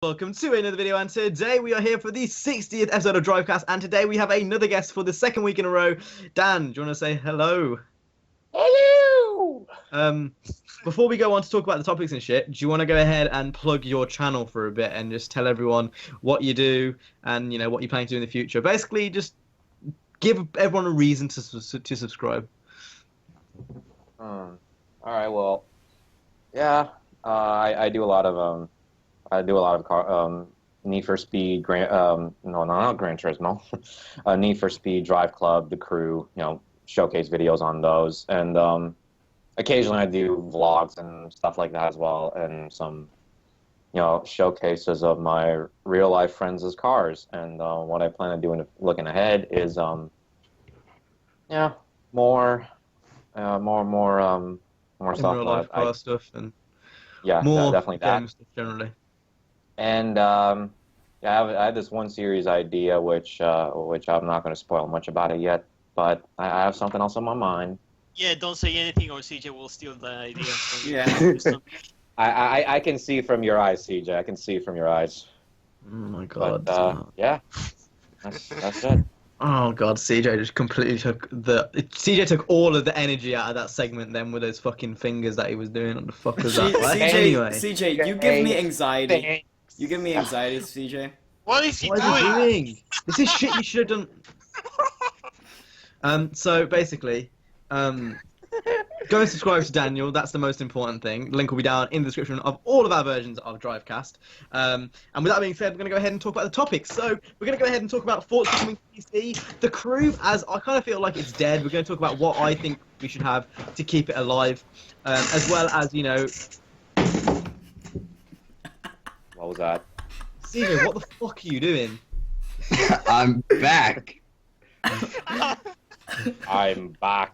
Welcome to another video, and today we are here for the 60th episode of Drivecast, and today we have another guest for the second week in a row. Dan, do you want to say hello? Hello! Before we go on to talk about the topics and shit, do you want to go ahead and plug your channel for a bit and just tell everyone what you do and, you know, what you plan to do in the future? Basically, just give everyone a reason to subscribe. All right. Well, yeah. I do a lot of Need for Speed, not Gran Turismo, Need for Speed, Drive Club, The Crew, showcase videos on those, and occasionally I do vlogs and stuff like that as well, and some, showcases of my real life friends' cars, and what I plan on doing looking ahead is, more stuff. Real life car stuff and more definitely game that stuff generally. And I have this one series idea, which I'm not going to spoil much about it yet, but I have something else on my mind. Yeah, don't say anything or CJ will steal the idea. Yeah. I can see from your eyes, CJ. I can see from your eyes. Oh my god. But, yeah, that's it. Oh god, CJ just completely took all of the energy out of that segment then with those fucking fingers that he was doing. What the fuck was that? CJ, you give me anxiety. You give me anxiety, CJ. What is he What doing? is he doing? This is shit you should have done. So basically, go and subscribe to Daniel. That's the most important thing. Link will be down in the description of all of our versions of Drivecast. And with that being said, we're going to go ahead and talk about the topics. So we're going to go ahead and talk about Forza coming to PC. The Crew, as I kind of feel like it's dead. We're going to talk about what I think we should have to keep it alive, as well as, you know... What was that? CJ, what the fuck are you doing? I'm back. I'm back.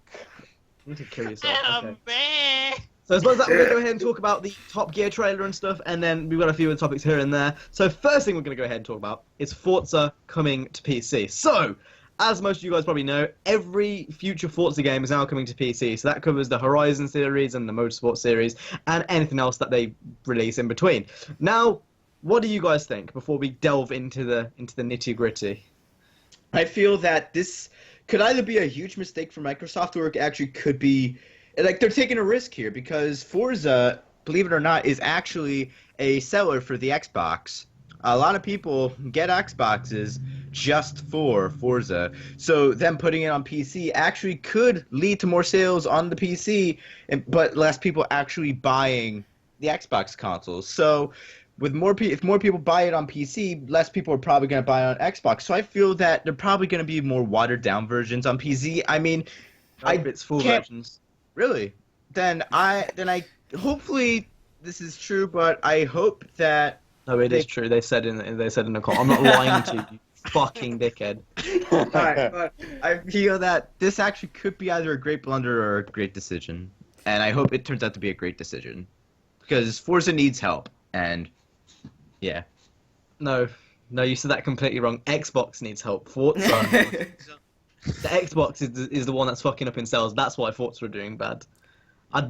You need to kill yourself. Okay. Back. So as well as that, we're going to go ahead and talk about the Top Gear trailer and stuff, and then we've got a few other topics here and there. So first thing we're going to go ahead and talk about is Forza coming to PC. So, as most of you guys probably know, every future Forza game is now coming to PC. So that covers the Horizon series and the Motorsport series, and anything else that they release in between. Now, what do you guys think before we delve into the nitty-gritty? I feel that this could either be a huge mistake for Microsoft, or it actually could be, like, they're taking a risk here, because Forza, believe it or not, is actually a seller for the Xbox. A lot of people get Xboxes just for Forza, so them putting it on PC actually could lead to more sales on the PC, but less people actually buying the Xbox consoles. So with if more people buy it on PC, less people are probably going to buy it on Xbox. So I feel that they're probably going to be more watered down versions on PC. I mean, It's full versions. Really? Then I hopefully this is true, but I hope that. No, it is true. They said in the call. I'm not lying to you, you fucking dickhead. Alright, but I feel that this actually could be either a great blunder or a great decision, and I hope it turns out to be a great decision, because Forza needs help, and yeah. No, you said that completely wrong. Xbox needs help. Forza. The Xbox is the one that's fucking up in sales. That's why Forza are doing bad.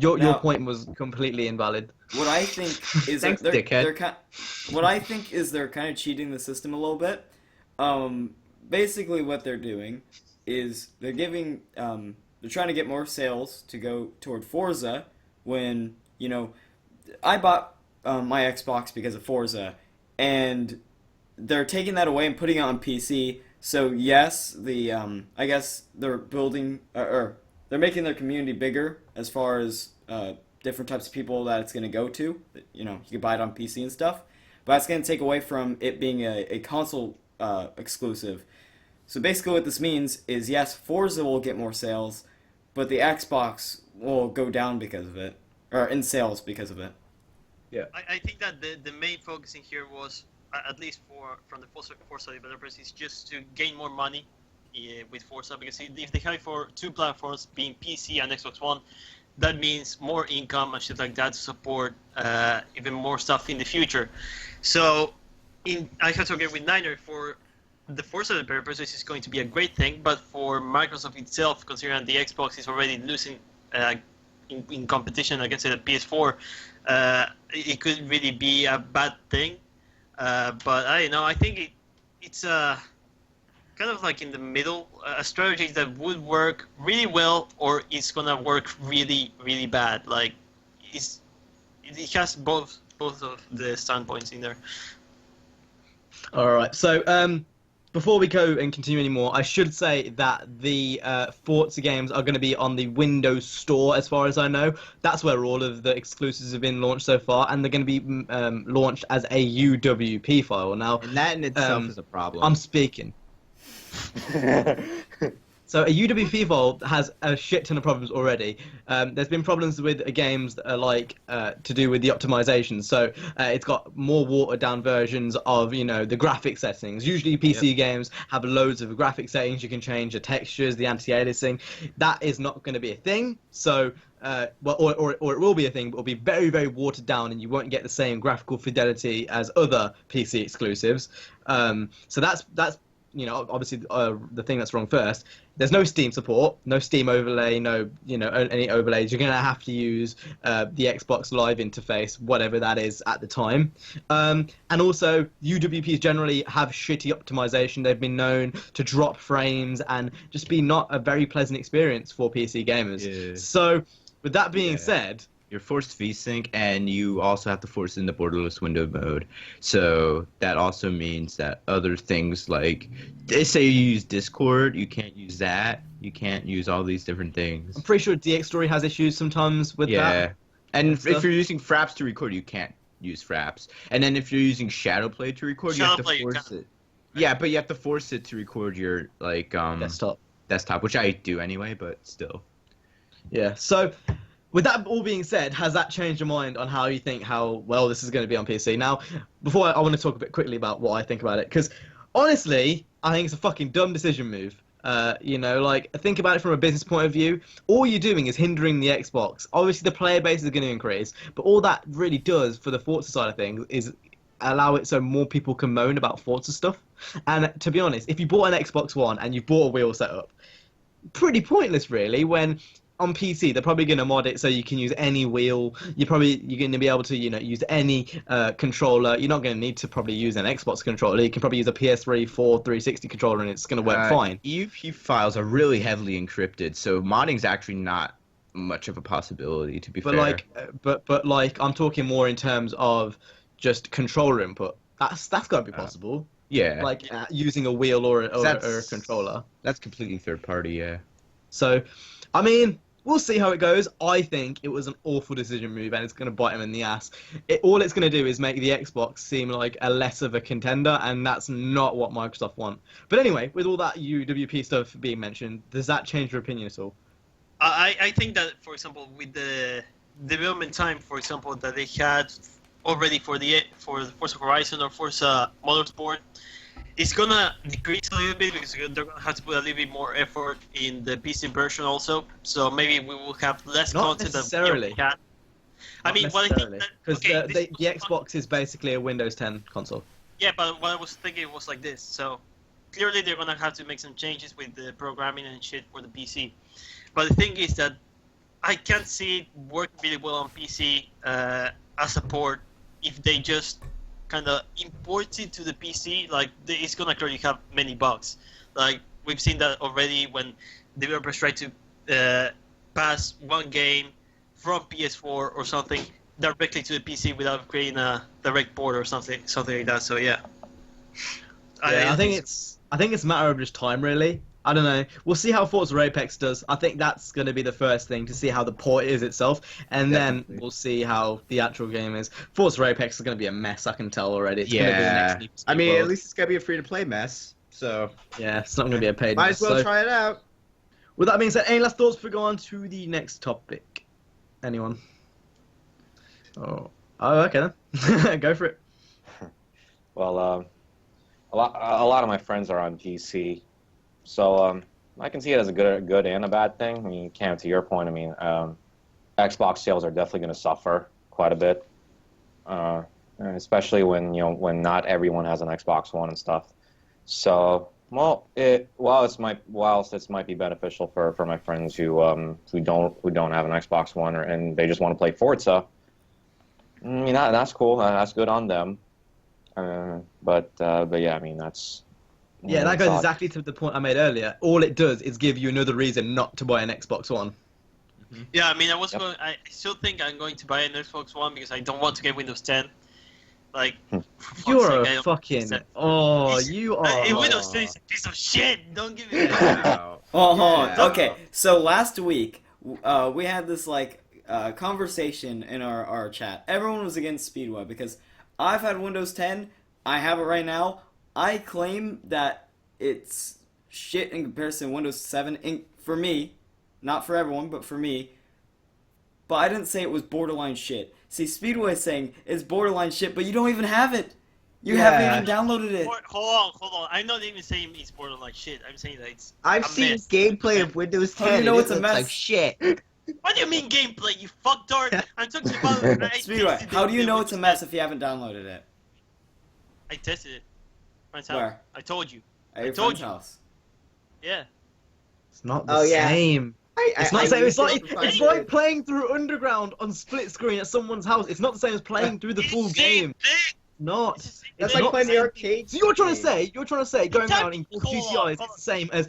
Your point was completely invalid. What I think is Thanks, they're dickhead. what I think is they're kind of cheating the system a little bit. Basically, what they're doing is they're giving they're trying to get more sales to go toward Forza. When I bought my Xbox because of Forza, and they're taking that away and putting it on PC. So yes, I guess they're building or they're making their community bigger as far as different types of people that it's going to go to. You can buy it on PC and stuff, but it's going to take away from it being a console exclusive. So basically what this means is, yes, Forza will get more sales, but the Xbox will go down because of it, or in sales because of it. Yeah. I think that the main focus in here was, at least from the Forza developers, is just to gain more money with Forza, because if they have it for two platforms, being PC and Xbox One, that means more income and shit like that to support even more stuff in the future. So I have to agree with Niner. For the Forza developers, this is going to be a great thing, but for Microsoft itself, considering the Xbox is already losing in competition against the PS4, it could really be a bad thing. But I don't know. I think it's kind of like in the middle, a strategy that would work really well, or it's gonna work really, really bad. Like, it has both of the standpoints in there. All right. So, before we go and continue anymore, I should say that the Forza games are going to be on the Windows Store, as far as I know. That's where all of the exclusives have been launched so far, and they're going to be launched as a UWP file. Now, And that in itself is a problem. I'm speaking. So a UWP file has a shit ton of problems already. There's been problems with games that are like to do with the optimization. So it's got more watered down versions of the graphic settings. Usually PC games have loads of graphic settings. You can change the textures, the anti-aliasing. That is not going to be a thing. So or it will be a thing, but it'll be very, very watered down, and you won't get the same graphical fidelity as other PC exclusives. So that's obviously the thing that's wrong first. There's no Steam support, no Steam overlay, no any overlays. You're gonna have to use the Xbox Live interface, whatever that is at the time. And also UWPs generally have shitty optimization. They've been known to drop frames and just be not a very pleasant experience for PC gamers. Yeah. So with that being said, you're forced VSync, and you also have to force in the borderless window mode. So that also means that other things like, say you use Discord, you can't use that. You can't use all these different things. I'm pretty sure DX Story has issues sometimes with that. Yeah, and if stuff. you're using Fraps to record, you can't use Fraps. And then if you're using Shadowplay to record, you have to force it. Yeah, but you have to force it to record your desktop, which I do anyway, but still. Yeah. So, with that all being said, has that changed your mind on how you think how well this is going to be on PC? Now, before I want to talk a bit quickly about what I think about it, because honestly, I think it's a fucking dumb decision move. Think about it from a business point of view. All you're doing is hindering the Xbox. Obviously, the player base is going to increase, but all that really does for the Forza side of things is allow it so more people can moan about Forza stuff. And to be honest, if you bought an Xbox One and you've bought a wheel setup, pretty pointless, really, when on PC, they're probably going to mod it so you can use any wheel. You're going to be able to, use any controller. You're not going to need to probably use an Xbox controller. You can probably use a PS3, 4, 360 controller, and it's going to work fine. EUP files are really heavily encrypted, so modding's actually not much of a possibility, to be fair. But I'm talking more in terms of just controller input. That's got to be possible. Yeah. Using a wheel or a controller. That's completely third party, yeah. So, I mean, we'll see how it goes. I think it was an awful decision move, and it's going to bite him in the ass. All it's going to do is make the Xbox seem like a less of a contender, and that's not what Microsoft want. But anyway, with all that UWP stuff being mentioned, does that change your opinion at all? I think that, for example, with the development time, for example, that they had already for the Forza Horizon or Forza Motorsport, it's gonna decrease a little bit because they're gonna have to put a little bit more effort in the PC version also. So maybe we will have less content than we had. I mean, what I think because the Xbox is basically a Windows 10 console. Yeah, but what I was thinking was like this. So clearly they're gonna have to make some changes with the programming and shit for the PC. But the thing is that I can't see it work really well on PC as a port if they just kind of imports it to the PC. Like, it's gonna clearly have many bugs. Like, we've seen that already when developers try to pass one game from PS4 or something directly to the PC without creating a direct port or something like that. So yeah. I think it's a matter of just time, really. I don't know. We'll see how Forza Apex does. I think that's going to be the first thing, to see how the port is itself, and then we'll see how the actual game is. Forza Apex is going to be a mess, I can tell already. It's going to be the next Need for Speed World. At least it's going to be a free-to-play mess, so... Yeah, it's not going to be a paid Might mess. as well try it out. With that being said, any last thoughts before we go on to the next topic? Anyone? Oh okay then. Go for it. Well, a lot of my friends are on PC. So I can see it as a good and a bad thing. I mean, Cam, to your point, I mean, Xbox sales are definitely going to suffer quite a bit, especially when not everyone has an Xbox One and stuff. So, whilst this might be beneficial for my friends who don't have an Xbox One and they just want to play Forza, I mean, that's cool. That's good on them. But yeah, I mean that's. Yeah, that goes exactly to the point I made earlier. All it does is give you another reason not to buy an Xbox One. Yeah, I mean, I still think I'm going to buy an Xbox One because I don't want to get Windows 10. Like, for fuck's You're sake, I a don't fucking. want Oh, It's- you are. Windows 10 is a piece of shit. Don't give me that. Wow. Oh, Yeah. okay. So last week, we had this conversation in our chat. Everyone was against Speedway because I've had Windows 10. I have it right now. I claim that it's shit in comparison to Windows 7 for me, not for everyone, but for me. But I didn't say it was borderline shit. See, Speedway is saying it's borderline shit, but you don't even have it. You haven't even downloaded it. Hold on. I'm not even saying it's borderline shit. I'm saying that it's I've a seen mess. gameplay of Windows 10. How do you know and it's it a looks mess? like shit. What do you mean gameplay, you fucktard? I'm talking about... I Speedway, tested how do you the know it's a Windows mess 10. if you haven't downloaded it? I tested it. Friend's house. Where? I told you. At your told friend's you. house. Yeah. It's not the Oh, yeah. same. It's not the same. It's like used it it's for like fun. playing through Underground on split screen at someone's house. It's not the same as playing through the full game. Not. It's That's It's like not playing the the same. arcade. So you're trying to game. say, going around in GTIs, it's the same as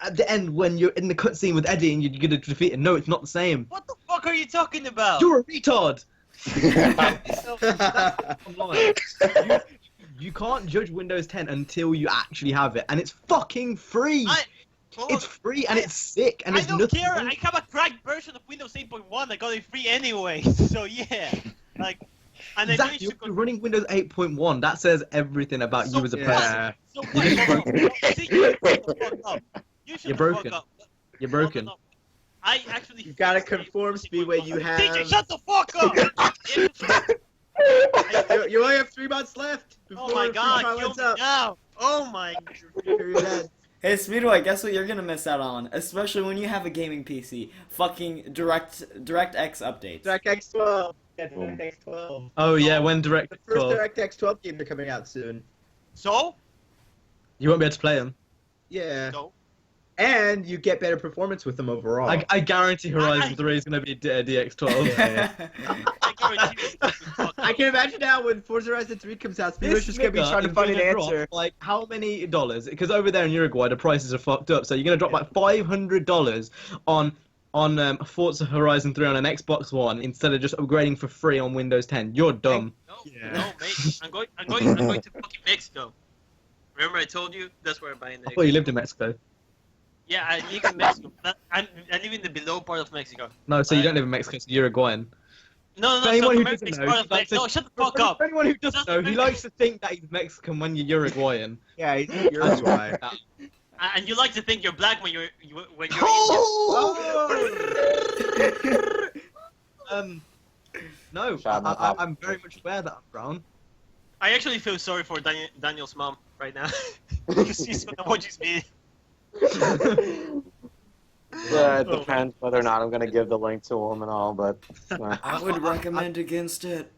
at the end when you're in the cutscene with Eddie and you're gonna defeat him. No, it's not the same. What the fuck are you talking about? You're a retard. Yeah. I'm lying. You can't judge Windows 10 until you actually have it, and it's fucking free. It's free and it's sick, and I it's don't nothing care. wrong. I have a cracked version of Windows 8.1. I got it free anyway. So yeah, like, and I Exactly, managed to you're running Windows 8.1 That says everything about you as a person. Yeah. So what? Hold on. See, you shut the fuck up. You shut You're the broken. fuck up. You're broken. No. I actually. You gotta fixed my conform, Windows Speedway, 8.1. you have- DJ, shut the fuck up. You only have 3 months left. Oh Before my free god, trial kill ends me up. now. Oh my. Period ends. Hey Speedway, guess what you're gonna miss out on? Especially when you have a gaming PC. Fucking DirectX updates. DirectX 12. Yeah, DirectX 12. Oh yeah, when The direct first call, DirectX 12 games are coming out soon. So? you won't be able to play them. Yeah. So? And you get better performance with them overall. I guarantee Horizon 3 is going to be DX12. I guarantee you. Fuck I up. can imagine now when Forza Horizon 3 comes out, Speedway's just gonna be trying to find an answer. Like, how many dollars? Because over there in Uruguay, the prices are fucked up. So you're going to drop like $500 on Forza Horizon 3 on an Xbox One instead of just upgrading for free on Windows 10. You're dumb. No, Yeah. no, mate. I'm going to fucking Mexico. Remember I told you? That's where I'm buying the I thought you lived in Mexico. Yeah, I live in Mexico. I live in the below part of Mexico. No, so you don't live in Mexico, so you're Uruguayan. No, For no, anyone so who America is doesn't know, part he of likes Mexico. to- No, shut the fuck For up. anyone who doesn't Just know, he America- likes to think that he's Mexican when you're Uruguayan. Yeah, he's Uruguay. And you like to think you're black when you're No, Shout out, Pop. I'm very much aware that I'm brown. I actually feel sorry for Daniel's mom right now because she's gonna watch this video. Yeah, it depends whether or not I'm gonna give the link to him and all, but I would recommend against it.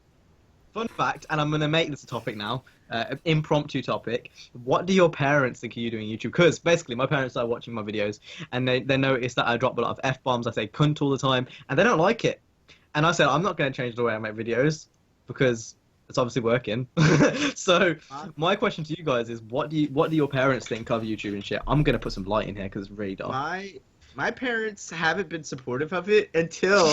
Fun fact, and I'm going to make this a topic now, an impromptu topic. What do your parents think of you doing YouTube? Because basically, my parents started watching my videos, and they noticed that I drop a lot of F-bombs, I say cunt all the time, and they don't like it. And I said, I'm not going to change the way I make videos, because it's obviously working. So, my question to you guys is, what do your parents think of YouTube and shit? I'm going to put some light in here, because it's really dark. My parents haven't been supportive of it until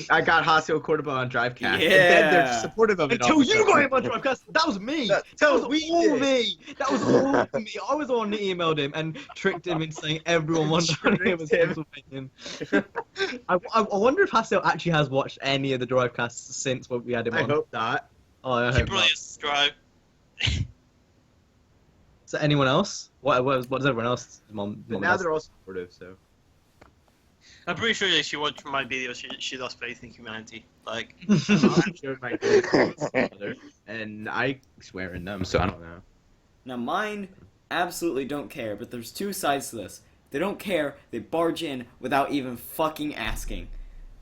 I got Haseo Cordoba on Drivecast. And then they're Yeah. supportive of it. Until all of a you sudden. got him on Drivecast, that was me. That That was we all did. me. That was all me. I was the one that emailed him and tricked him into saying everyone wanted him was Tricked him. opinion. I wonder if Haseo actually has watched any of the Drivecasts since we had him I on. hope not. Oh, I He hope probably not. subscribe. So anyone else? What does everyone else? Mom, But now they're all supportive, so. I'm pretty sure that she watched my videos. She lost faith in humanity. Like, I'm sure my kids and I swear in them, so I don't know. Now mine absolutely don't care, but there's two sides to this. They don't care, they barge in without even fucking asking.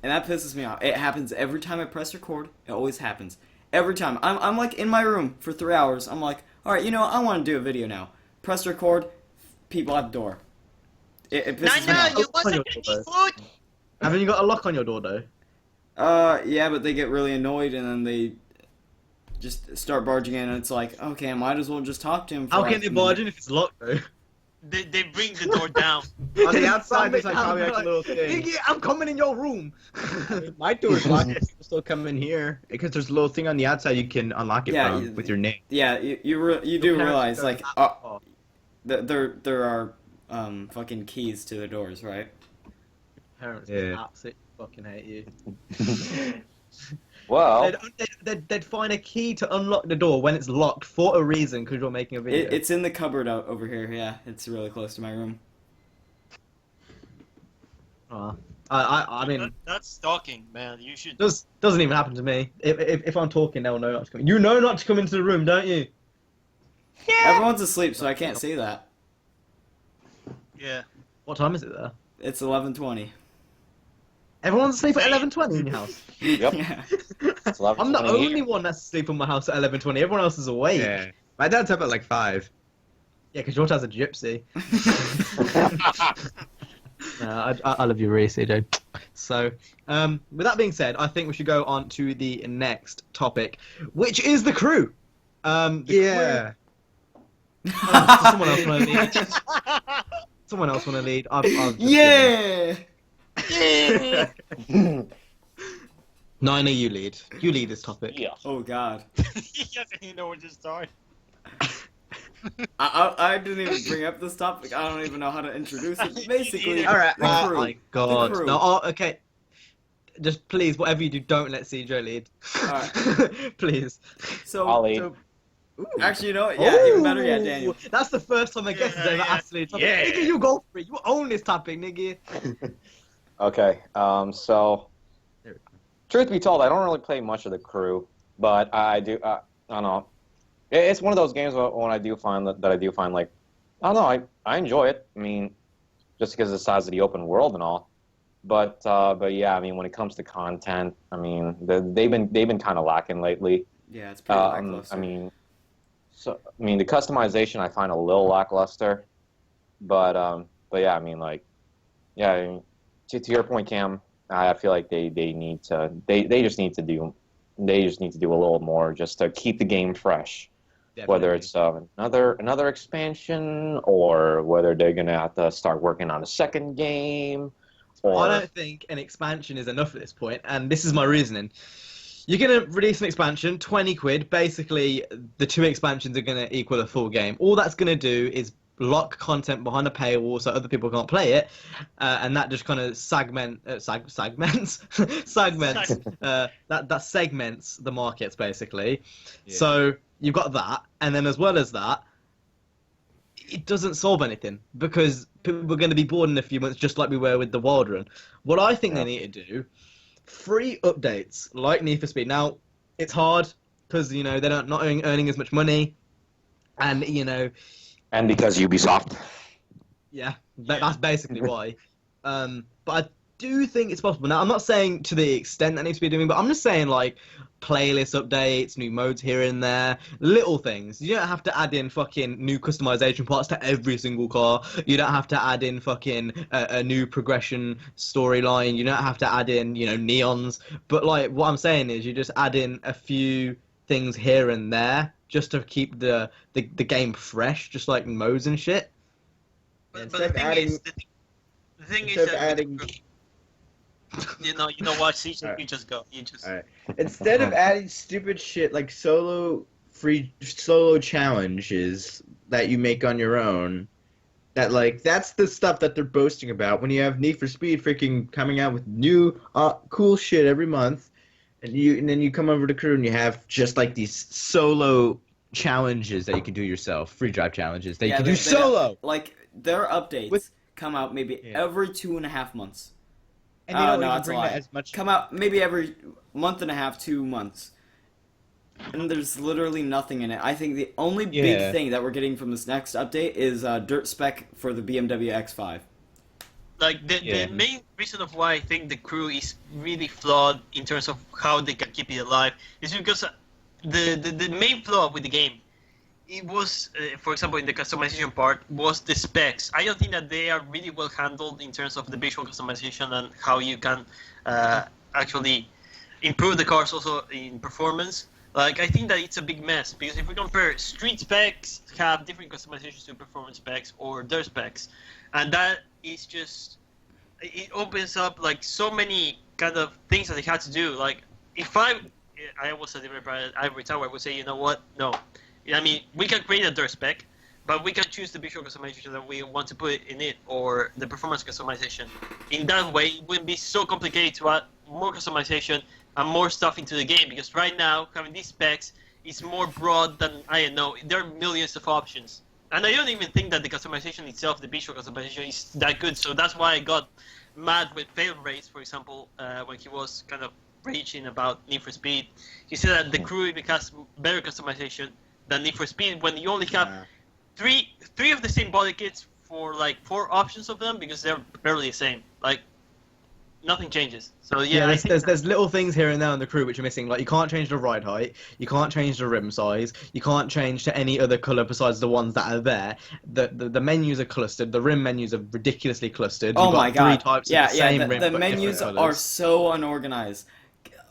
And that pisses me off. It happens every time I press record. It always happens. Every time. I'm like in my room for 3 hours. I'm like, alright, you know what? I want to do a video now. Press record, people at the door. It pisses me off. you want wasn't to gonna eat food? Haven't you got a lock on your door though? Yeah, but they get really annoyed and then just start barging in, and it's like, okay, I might as well just talk to him. For How like can they a barge minute. in if it's locked though? They bring the door down. On the outside, there's like Down, probably like a little thing. Nigga, I'm coming in your room. My door's locked. You can still come in here because there's a little thing on the outside you can unlock it Yeah, from with your name. Yeah, you do Your parents realize go like that far. there are fucking keys to the doors, right? Parents Yeah. absolutely fucking hate you. Well, They'd find a key to unlock the door when it's locked for a reason because you're making a video. It's in the cupboard out over here. Yeah, it's really close to my room. I mean, That's stalking, man. You should. doesn't even happen to me. If I'm talking, they'll know not to come. You know not to come into the room, don't you? Everyone's asleep, so I can't see that. Yeah. What time is it there? It's 11:20. Everyone's asleep at 11:20 in your house. Yep. Yeah. it's 11:20 I'm the here. only one that's asleep in my house at 11:20. Everyone else is awake. Yeah. My dad's up at like 5. Yeah, because your dad's a gypsy. I love you, really, CJ. So, with that being said, I think we should go on to the next topic, which is the crew. Yeah. Does someone else want to lead? Someone else want to lead? I've just Yeah. Nina, you lead. You lead this topic. Yeah. Oh God. Yes, you know where to start. I didn't even bring up this topic. I don't even know how to introduce it. Basically, All right. the Oh crew. my god. The crew. No, oh, okay. Just please, whatever you do, don't let CJ lead. Alright. Please. So, I'll lead. so actually, you know what? Yeah, even better yet, Ooh, Daniel. That's the first time a guest has Yeah, ever yeah. asked to lead. Topic. Yeah. Nigga, you go for it. You own this topic, nigga. Okay. So, truth be told, I don't really play much of the crew, but I do. I don't know. It's one of those games when I do find that I do find like, I don't know. I enjoy it. I mean, just because of the size of the open world and all. But yeah, I mean, when it comes to content, I mean, they've been kind of lacking lately. Yeah, it's pretty lackluster. I mean, the customization I find a little lackluster, but yeah, I mean, like, yeah, I mean, to your point, Cam, I feel like they just need to do a little more just to keep the game fresh. Whether it's another expansion or whether they're gonna have to start working on a second game. Or I don't think an expansion is enough at this point, and this is my reasoning. You're going to release an expansion, 20 quid. Basically, the 2 expansions are going to equal a full game. All that's going to do is lock content behind a paywall so other people can't play it, and that just kind of segments that segments the markets, basically. Yeah. So you've got that, and then as well as that, it doesn't solve anything because people are going to be bored in a few months, just like we were with the Wild Run. What I think they need to do, free updates like Need for Speed. Now, it's hard because they're not earning as much money, and and because Ubisoft. yeah, that's basically why. But I do think it's possible. Now, I'm not saying to the extent that needs to be doing, but I'm just saying like playlist updates, new modes here and there, little things. You don't have to add in fucking new customization parts to every single car. You don't have to add in fucking a new progression storyline. You don't have to add in, neons. But like what I'm saying is you just add in a few things here and there just to keep the game fresh, just like modes and shit. But Instead the of thing is, the thing is instead of that adding- you know what, CJ, Alright. you just go. You just. Alright. Instead of adding stupid shit like solo challenges that you make on your own, that's the stuff that they're boasting about when you have Need for Speed freaking coming out with new cool shit every month, and then you come over to Crew and you have just like these solo challenges that you can do yourself, free drive challenges that you can do solo. Like their updates With- come out maybe Yeah. every 2.5 months. And they don't no, even that's a bring lie. that as much. Come out maybe every month and a half, 2 months. And there's literally nothing in it. I think the only Yeah. big thing that we're getting from this next update is dirt spec for the BMW X5. Like the Yeah. main reason of why I think the crew is really flawed in terms of how they can keep it alive is because the main flaw with the game, it was for example in the customization part, was the specs. I don't think that they are really well handled in terms of the visual customization and how you can actually improve the cars also in performance. Like, I think that it's a big mess, because if we compare street specs have different customizations to performance specs or dirt specs, and that is just, it opens up like so many kind of things that they had to do. Like, if I was a developer at Ivory Tower, I would say, you know what, no. I mean, we can create a dirt spec, but we can choose the visual customization that we want to put in it, or the performance customization. In that way, it wouldn't be so complicated to add more customization and more stuff into the game, because right now, having these specs is more broad than, I don't know, there are millions of options. And I don't even think that the customization itself, the visual customization, is that good, so that's why I got mad with fail rates, for example, when he was kind of raging about Need for Speed. He said that the crew has better customization than Need for Speed, when you only have three of the same body kits for like 4 options of them, because they're barely the same. Like, nothing changes. So yeah, there's little things here and there on the crew which are missing. Like, you can't change the ride height, you can't change the rim size, you can't change to any other color besides the ones that are there. The menus are clustered. The rim menus are ridiculously clustered. Oh You've got my god! 3 types Yeah, of the same rim. The but menus different are colours. so unorganized.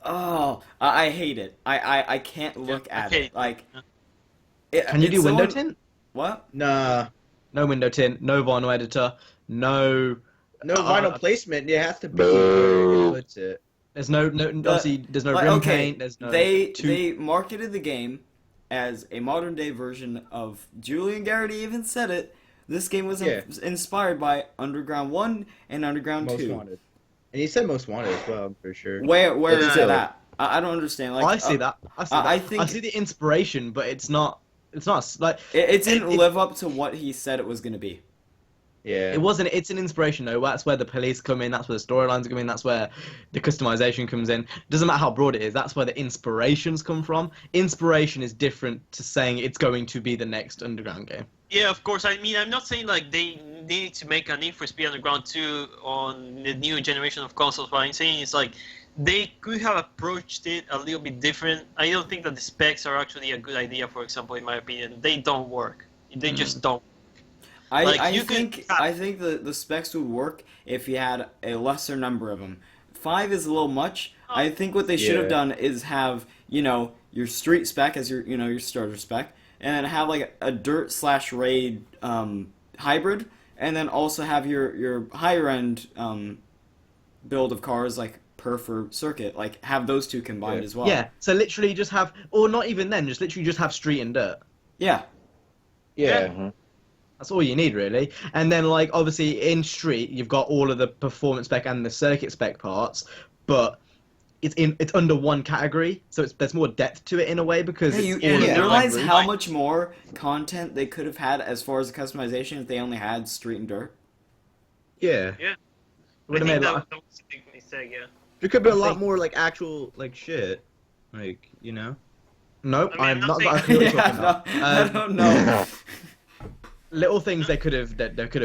Oh, I hate it. I can't look at it. Like, Can you do window tint? What? Nah. No window tint. No vinyl editor. No vinyl placement. It has to be Boo. where it puts it. There's no obviously there's no Like, rim okay, paint. There's no. they marketed the game as a modern day version of, Julian Garrity even said it. This game was inspired by Underground 1 and Underground Most 2. Wanted. And he said Most Wanted as well, I'm pretty sure. Where is still. it at? I don't understand. Like, I see that. I see that. I think I see the inspiration, but it's not like it didn't live up to what he said it was going to be. Yeah. it wasn't. It's an inspiration though. That's where the police come in. That's where the storylines come in. That's where the customization comes in. Doesn't matter how broad it is. That's where the inspirations come from. Inspiration is different to saying it's going to be the next Underground game. Yeah, of course. I mean, I'm not saying like they need to make a Need for Speed Underground 2 on the new generation of consoles. What I'm saying is like they could have approached it a little bit different. I don't think that the specs are actually a good idea. For example, in my opinion, they don't work. They just don't. I think the specs would work if you had a lesser number of them. 5 is a little much. I think what they should have done is have, your street spec as your starter spec, and then have like a dirt/raid hybrid, and then also have your higher end build of cars like perf or circuit, like have those two combined as well. Yeah. So literally just have, or not even then, just literally just have street and dirt. Yeah. Yeah. Mhm. That's all you need, really. And then, like, obviously, in Street, you've got all of the performance spec and the circuit spec parts, but it's under one category, so there's more depth to it in a way, because Hey, it's you all in one realize group. how much more content they could have had as far as the customization if they only had street and dirt? Yeah. Would I have think made that a lot. was a big mistake. Yeah. There could be a I lot think- more, like, actual, like, shit. Like, Nope, I mean, I'm I'm not. not I feel what you're Yeah, talking about. I don't know. Little things they could have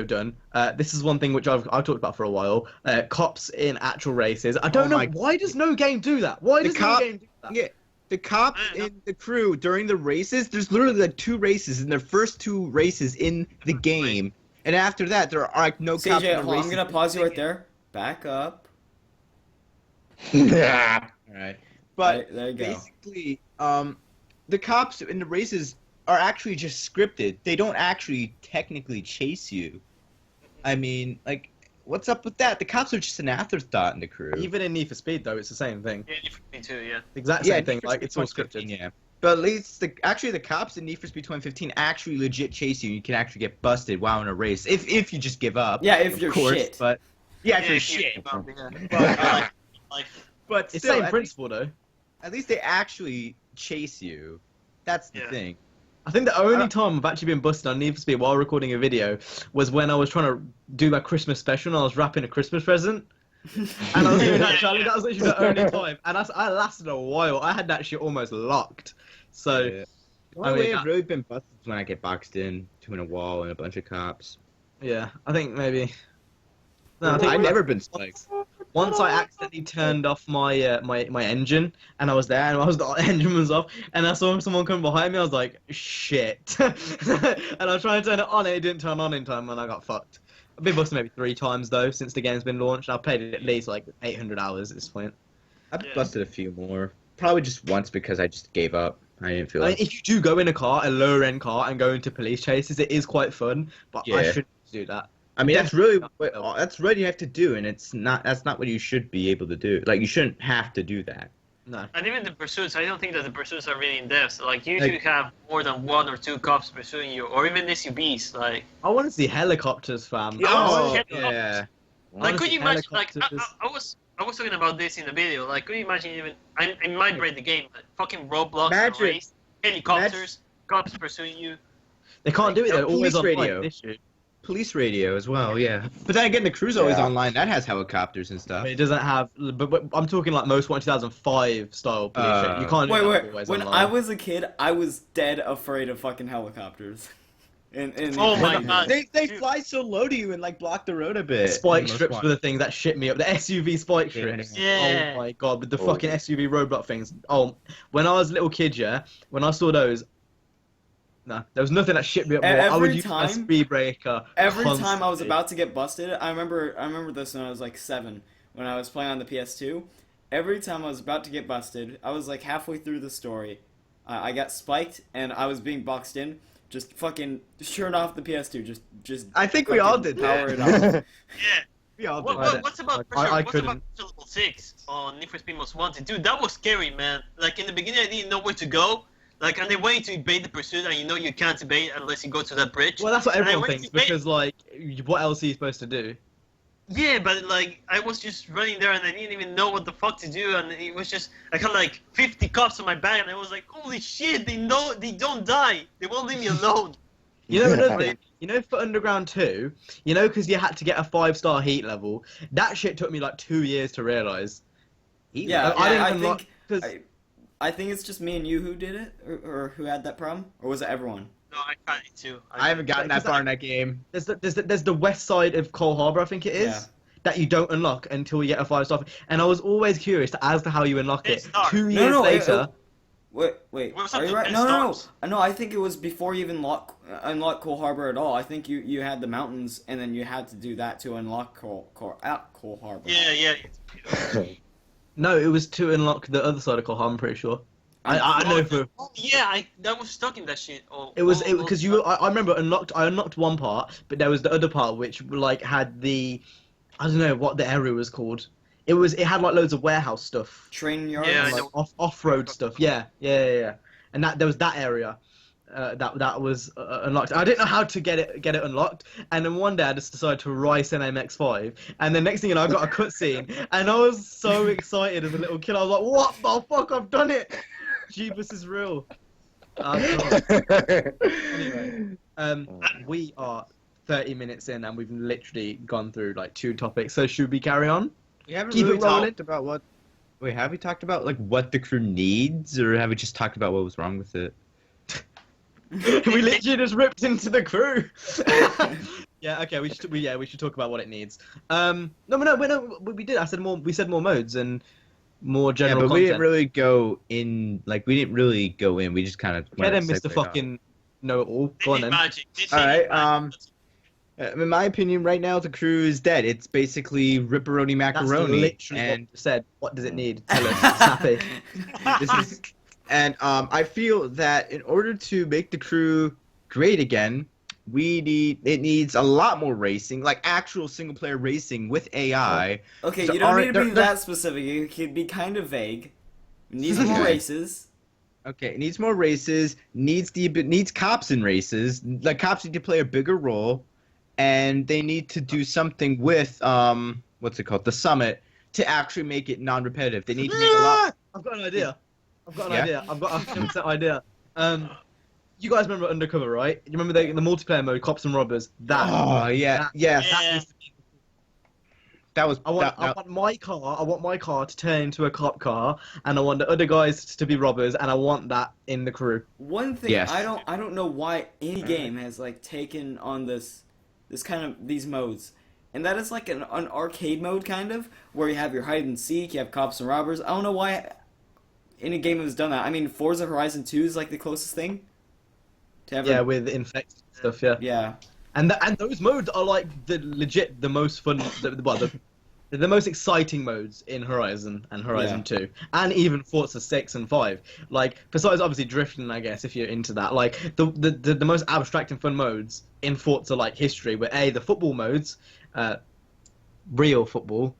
done. This is one thing which I've talked about for a while. Cops in actual races. I don't know why does no game do that. Why does no game do that? Yeah. The cops in the crew during the races, there's literally like 2 races in their first 2 races in the game. And after that, there are like no cops in CJ, the hold on, I'm races. gonna pause you right there. Back up. Alright. But There you go. basically, the cops in the races are actually just scripted. They don't actually technically chase you. I mean, like, what's up with that? The cops are just an afterthought in the crew. Even in Need for Speed, though, it's the same thing. Yeah, me too. Yeah. Exact same thing. Need for Like, Speed it's all 2015, scripted. Yeah. But at least the cops in Need for Speed 2015 actually legit chase you. You can actually get busted while in a race if you just give up. Yeah, if of you're course, shit. But yeah, if you're if you shit. give up, yeah. But, Like, but It's still, same at principle, though. least they actually chase you. That's the Yeah. thing. I think the only time I've actually been busted on Need for Speed while recording a video was when I was trying to do my Christmas special and I was wrapping a Christmas present. And I was doing that challenge. That was literally the only time. And I lasted a while. I had that shit almost locked. So, Yeah. The I only mean, way I've really been busted is when I get boxed in between a wall and a bunch of cops. yeah, I think maybe... No, I I've think never been spiked. once I accidentally turned off my my engine, and I was there, and the engine was off, and I saw someone come behind me. I was like, "Shit!" And I was trying to turn it on, and it didn't turn on in time, and I got fucked. I've been busted maybe 3 times though since the game's been launched. I've played it at least like 800 hours at this point. I've Yeah. busted a few more. probably just once because I just gave up. I didn't feel I mean, like. if you do go in a car, a lower end car, and go into police chases, it is quite fun. But I Yeah. shouldn't do that. I mean, that's really what Definitely. that's what you have to do, and it's not. That's not what you should be able to do. Like, you shouldn't have to do that. No. And even the pursuits, I don't think that the pursuits are really in depth. So, like, you Like- should have more than 1 or 2 cops pursuing you, or even SUVs. Like, I want to see helicopters, fam. Oh, yeah. like, could you imagine? Like, helicopters. I was talking about this in the video. Like, could you imagine even? I might break the game. Like, fucking Roblox and Imagine- race, helicopters, cops pursuing you. They can't do it. They're always Police on radio. issue. Police radio as well, yeah. But then again, the crew's always Yeah. online. That has helicopters and I stuff. mean, it doesn't have. But I'm talking like most 2005 style police shit. You can't do that Wait. always When online. I was a kid, I was dead afraid of fucking helicopters. Oh my God. They Dude. fly so low to you and like block the road a bit. Spike in most strips ones. were the things that shit me up. The SUV spike Yeah. strips. Yeah. Oh my god, with the Oh. fucking SUV roadblock things. Oh, when I was a little kid, yeah, when I saw those, no, there was nothing that shit me up more. I would Every use my time- speed breaker. Every time I was constantly. about to get busted, I remember this when I was like 7, when I was playing on the PS2. Every time I was about to get busted, I was like halfway through the story. I got spiked and I was being boxed in. Just fucking turn off the PS2. Just. I think we all fucking did power that. it off. Yeah. We all What, did that. what's about I pressure? What's couldn't. about pressure level 6 on Need for Speed Most Wanted? Dude, that was scary, man. Like in the beginning, I didn't know where to go. Like, and they want you to evade the pursuit, and you know you can't evade unless you go to that bridge. Well, that's what And I everyone went thinks to evade- because like, what else are you supposed to do? Yeah, but like I was just running there, and I didn't even know what the fuck to do, and it was just I had like 50 cops on my back, and I was like, holy shit, they don't die, they won't leave me alone. You know another thing? You know for Underground 2, you know because you had to get a 5-star heat level. That shit took me like 2 years to realize. Yeah, I didn't I unlock think because I think it's just me and you who did it, or who had that problem, or was it everyone? No, I tried it too. I haven't gotten that far in that game. there's the west side of Cole Harbour, I think it is, Yeah. that you don't unlock until you get a 5-star. And I was always curious as to how you unlock it. It's dark. 2 years later. Wait, What's are up you to right? 10 No. stars? No, I think it was before you even unlock Cole Harbor at all. I think you had the mountains, and then you had to do that to unlock Cole Harbor. Yeah. No, it was to unlock the other side of Cole Harbour, I'm pretty sure. I know for Oh yeah, I was stuck in that shit. Oh, it was because I remember I unlocked one part, but there was the other part which like had the I don't know what the area was called. It had like loads of warehouse stuff. Train yards. Yeah, I Like know. off-road stuff. Yeah. And there was that area that was unlocked. I didn't know how to get it unlocked, and then one day I just decided to rice an MX-5, and the next thing you know, I got a cutscene, and I was so excited as a little kid. I was like, "What the fuck? I've done it! Jeebus is real." Anyway, we are 30 minutes in, and we've literally gone through like 2 topics. So should we carry on? We haven't Keep really it rolling. talked about what. Wait, have we talked about like what the crew needs, or have we just talked about what was wrong with it? We literally just ripped into the crew. Yeah, okay. We should talk about what it needs. No, we did. We said more modes and more Yeah, general but we didn't content. really go in. Like, we didn't really go in. We just kind of. Okay, then, Mr. Fucking Know-it-all. Go on They then. need magic. They All need right, magic. In my opinion, right now the crew is dead. It's basically ripperoni That's macaroni, literally and what you said. What does it need? Tell us. Snappy. this is. And I feel that in order to make the crew great again, it needs a lot more racing, like actual single player racing with AI. Okay, So you don't aren't- need to be there- that specific. You could be kind of vague. Needs more Okay. races. Okay, it needs more races. Needs cops in races. Like, cops need to play a bigger role, and they need to do something with what's it called, the summit, to actually make it non-repetitive. They need to make a lot. I've got an idea. I've got a 100% idea. You guys remember Undercover, right? You remember the multiplayer mode, Cops and Robbers? Oh yeah, yes. Yeah. That was. I want my car to turn into a cop car, and I want the other guys to be robbers, and I want that in the crew. One thing Yes. I don't know why any game has like taken on this kind of these modes. And that is like an arcade mode kind of, where you have your hide and seek, you have cops and robbers. I don't know why any game has done that. I mean, Forza Horizon 2 is like the closest thing to ever. Yeah, with infect stuff. Yeah, Yeah. and those modes are like the most fun. They're the most exciting modes in Horizon and Horizon 2, and even Forza 6 and 5. Like, besides obviously drifting, I guess, if you're into that. Like, the most abstract and fun modes in Forza, like, history were the football modes, real football,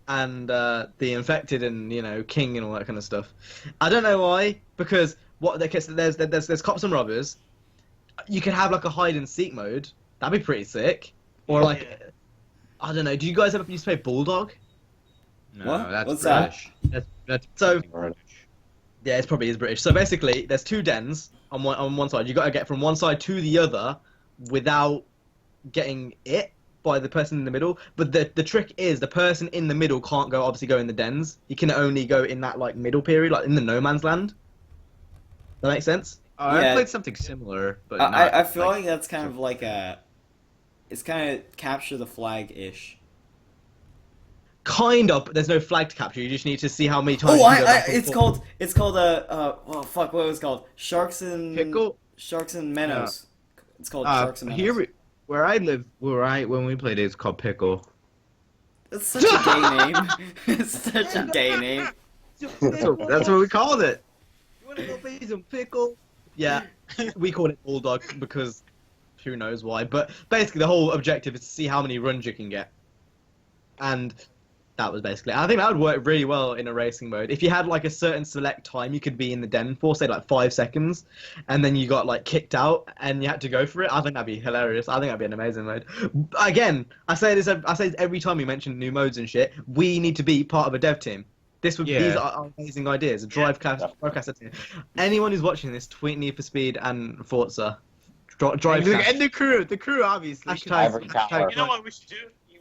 and the infected and, you know, king and all that kind of stuff. I don't know why, because there's cops and robbers. You could have, like, a hide and seek mode. That'd be pretty sick. Or like, I don't know. Do you guys ever used to play Bulldog? No, What? that's What's British. So yeah, it's probably British. So basically, there's two dens on one side. You got to get from one side to the other without getting it by the person in the middle. But the trick is the person in the middle can't obviously go in the dens. You can only go in that like middle period, like in the no man's land. That makes sense? I Yeah. played something similar, but I feel like that's kind of like a. It's kind of capture the flag-ish. Kind of, but there's no flag to capture. You just need to see how many times. Oh, you can go back and it's forth. called oh fuck, what was it called? Sharks and Minnows. It's called Sharks and Minnows. Where I live, when we played it, it's called Pickle. That's such a gay name. It's such a gay name. That's what we called it. You want to go play some pickle? Yeah, we call it Bulldog because who knows why. But basically, the whole objective is to see how many runs you can get. And that was basically. I think that would work really well in a racing mode. If you had like a certain select time you could be in the den for, say like 5 seconds, and then you got like kicked out and you had to go for it, I think that'd be hilarious. I think that'd be an amazing mode. Again, I say every time we mention new modes and shit. We need to be part of a dev team. These are amazing ideas. A Drivecast team. Anyone who's watching this, tweet Need for Speed and Forza. Drivecast. And the crew, obviously. Ivory Tower. You know what we should do?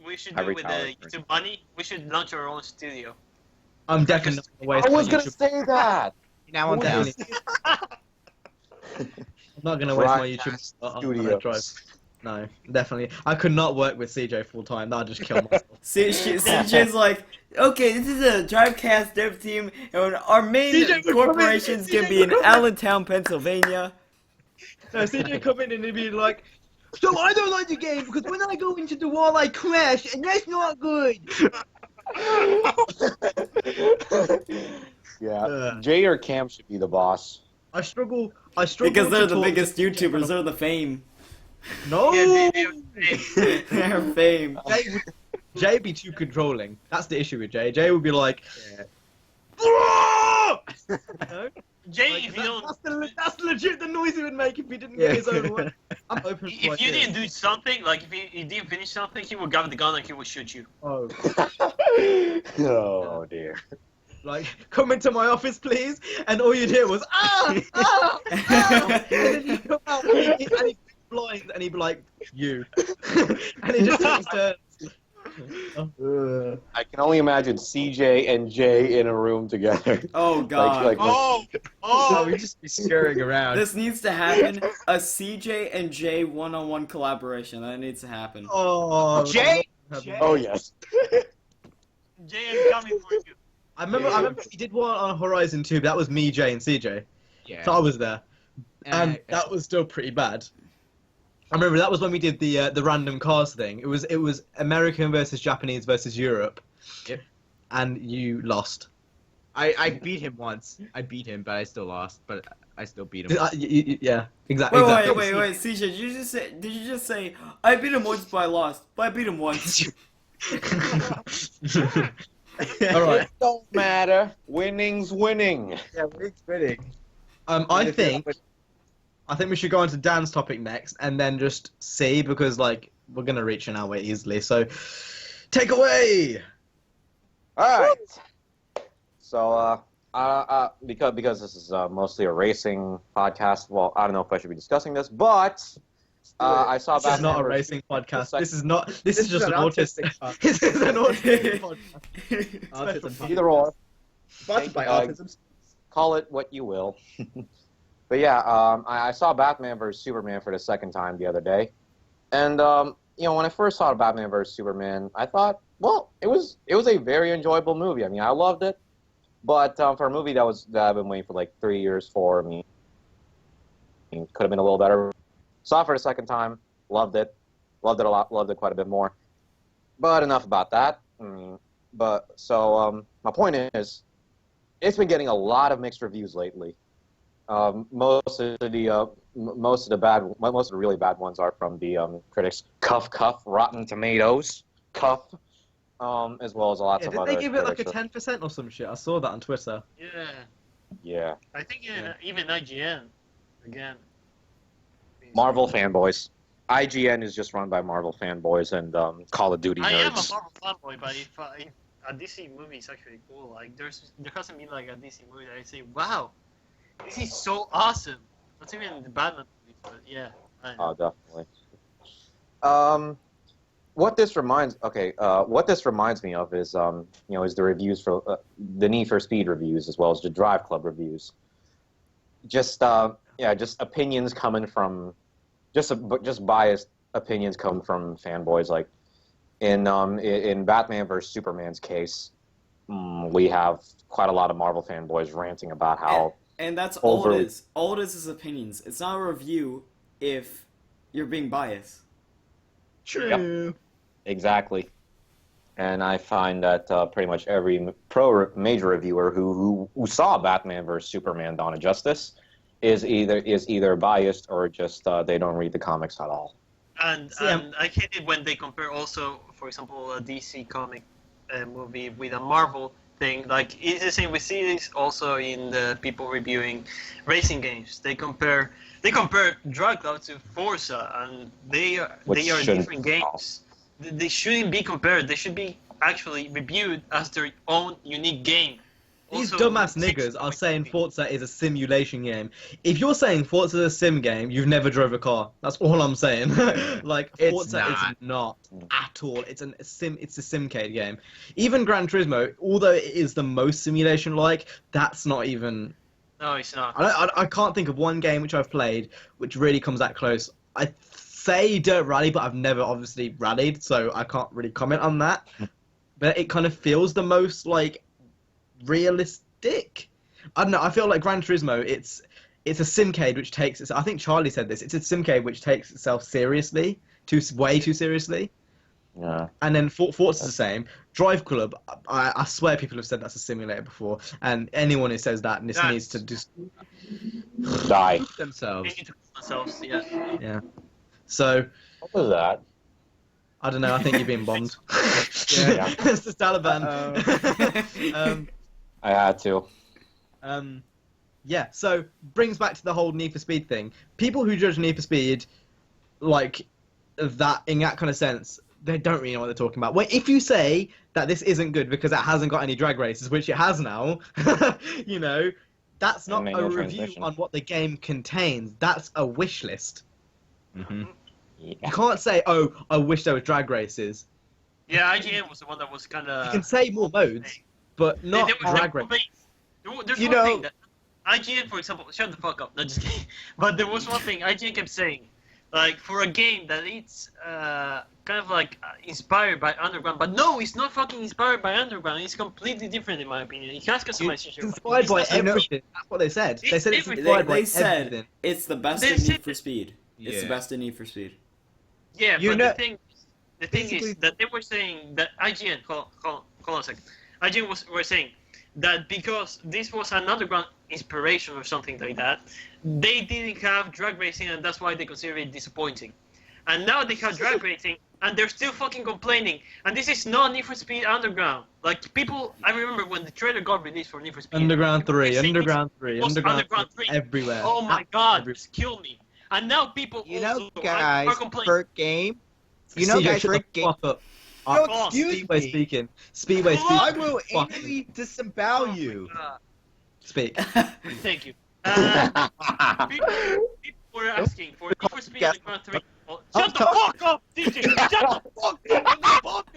We should do Every with tower the is pretty- YouTube money. We should launch our own studio. I'm definitely not gonna waste I was my gonna YouTube. say that. Now I'm down. I'm not gonna waste my YouTube Drivecast on a Studios. drive. No, definitely. I could not work with CJ full time. That'd just kill myself. CJ's like, okay, this is a Drivecast dev team, and our main CJ would come in, corporation's gonna CJ be in would come in. Allentown, Pennsylvania. No, CJ come in and he'd be like, so I don't like the game because when I go into the wall I crash and that's not good. Yeah. Jay or Cam should be the boss. I struggle Because to they're the talk biggest to YouTubers, they're the fame. No! They're fame. Jay would be too controlling. That's the issue with Jay. Jay would be like, you know? Jay, Like, if you don't, that's legit the noise he would make if he didn't get his own way. I'm open for if you ideas. didn't do something, like if you didn't finish something, he will grab the gun and he will shoot you. Oh, Oh dear. like, come into my office, please. And all you'd hear was, ah, ah, ah. And then he'd come out and he'd be blind and he'd be like, you. And he just takes turns. I can only imagine CJ and Jay in a room together. Oh god. Like, Oh, we just be scurrying around. This needs to happen. A CJ and J one-on-one collaboration. That needs to happen. Oh, Jay? oh yes. Jay, I'm coming for you. I remember he did one on Horizon 2, but that was me, Jay, and CJ. Yeah. So I was there. And that was still pretty bad. I remember that was when we did the random cars thing. It was American versus Japanese versus Europe. Yep. And you lost. I beat him once. I beat him, but I still lost. But I still beat him. Yeah, exactly. Wait, CJ, did you just say I beat him once but I lost? But I beat him once. All right. It don't matter. Winning's winning. Yeah, we're winning. I think we should go on to Dan's topic next, and then just see, because like we're gonna reach an hour easily. So, take away. All right. So, because this is mostly a racing podcast. Well, I don't know if I should be discussing this, but I saw This is not a Batman racing podcast. Second- This is not. This is just an autistic. podcast. This is an autistic podcast. Autism podcast. Either or, Sponsored by Uh, Autism. call it what you will. But yeah, I saw Batman vs Superman for the second time the other day, and when I first saw Batman vs Superman, I thought, well, it was a very enjoyable movie. I mean, I loved it, but for a movie that I've been waiting for like 3 years for, I mean, could have been a little better. Saw it for the second time, loved it, Loved it a lot. Loved it quite a bit more. But enough about that. My point is, it's been getting a lot of mixed reviews lately. Most of the really bad ones are from the critics. Cuff, Rotten Tomatoes, Cuff, as well as lots Yeah, of did other. they give it like a critics. 10% or some shit? I saw that on Twitter. Yeah. Yeah. I think even IGN, again. Marvel fanboys. IGN is just run by Marvel fanboys and Call of Duty nerds. I am a Marvel fanboy, but if a DC movie is actually cool, like there hasn't been like a DC movie that I say, wow, this is so awesome. Not even the Batman movies, but yeah. I know. Oh, definitely. What this reminds me of is is the reviews for the Need for Speed reviews as well as the Drive Club reviews. Just opinions coming from just biased opinions come from fanboys. Like in Batman vs Superman's case, we have quite a lot of Marvel fanboys ranting about how And that's all it is. All it is opinions. It's not a review if you're being biased. True. exactly. And I find that pretty much every major reviewer who saw Batman vs Superman: Dawn of Justice is either biased or just they don't read the comics at all. And I hate it when they compare also, for example, a DC comic movie with a Marvel thing. Like, it's the same. We see this also in the people reviewing racing games. They compare Drive Club to Forza, and they are different games. They shouldn't be compared. They should be actually reviewed as their own unique game. These Also, dumbass niggas are saying Forza is a simulation game. If you're saying Forza is a sim game, you've never drove a car. That's all I'm saying. Like, It's Forza not. is not at all. It's a simcade game. Even Gran Turismo, although it is the most simulation-like, that's not even. No, it's not. I can't think of one game which I've played which really comes that close. I say Dirt Rally, but I've never obviously rallied, so I can't really comment on that. But it kind of feels the most like realistic. I don't know. I feel like Gran Turismo, it's a simcade which takes. I think Charlie said this. It's a simcade which takes itself seriously, way too seriously. Yeah. And then Forza's the same. Drive Club, I swear people have said that's a simulator before, and anyone who says that needs to just Die. They themselves. need to call themselves, yeah. Yeah. So What was that? I don't know. I think you're being bombed. Yeah. It's the Taliban. I had to. Yeah. So brings back to the whole Need for Speed thing. People who judge Need for Speed, like that in that kind of sense, they don't really know what they're talking about. Well, if you say that this isn't good because it hasn't got any drag races, which it has now, you know, that's not make a no review transmission. on what the game contains. That's a wish list. Mm-hmm. Yeah. You can't say, "Oh, I wish there were drag races." Yeah, IGN was the one that was kind of. You can say more modes, but not drag races. There's You one know- thing that IGN, for example, shut the fuck up. No, just kidding. But there was one thing IGN kept saying, like for a game that it's kind of like inspired by Underground, but no, it's not fucking inspired by Underground. It's completely different in my opinion. It has customization. It's inspired by It's not- everything. That's what they said. They said it's They- inspired by They said everything. it's the best They in said Need for it. Speed. It's the Yeah. best in Need for Speed. Yeah, You but know- the thing basically- is that they were saying that IGN. Hold on a second. IGN were saying that because this was an Underground inspiration or something like that, they didn't have drag racing, and that's why they consider it disappointing. And now they have drag racing, and they're still fucking complaining. And this is not Need for Speed Underground. Like people, I remember when the trailer got released for Need for Speed. Underground people were 3, saying Underground 3, was Underground Underground 3, 3. everywhere. Oh my god, Everywhere. just kill me. And now people You also know, are guys, complaining. for a game. You know, CJ, guys, shut for a the game. fuck up. No, Oh, excuse Speedway me. speaking. Speedway Come speaking. on. I will Fucking angrily disavow Oh my you. God. Speak. Thank you. People were asking for Need for Speed Yes. Underground 3. Oh, Oh, shut the fuck up, DJ! Shut the fuck up!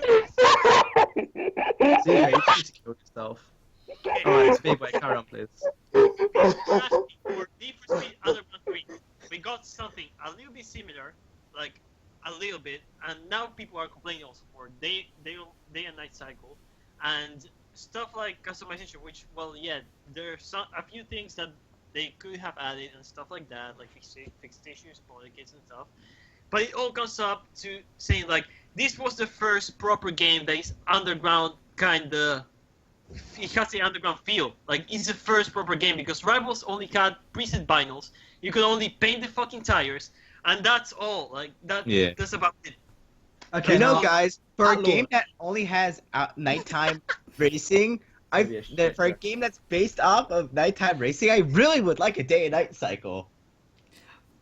CJ, you need to kill yourself. Alright, Speedway, carry on, please. People were asking for Need for Speed Underground 3. We got something a little bit similar, like a little bit, and now people are complaining also for day and night cycle, and stuff like customization. Which, well, yeah, there's a few things that they could have added and stuff like that, like fixed issues, polygons and stuff. but it all comes up to saying like this was the first proper game that is underground kind of. It has the underground feel. Like it's the first proper game because Rivals only had preset vinyls. You could only paint the fucking tires, and that's all. Like that. Yeah. That's about it. Okay, You know, now, guys, for a at game launch- that only has nighttime racing, Maybe I should for a check. game that's based off of nighttime racing, I really would like a day and night cycle.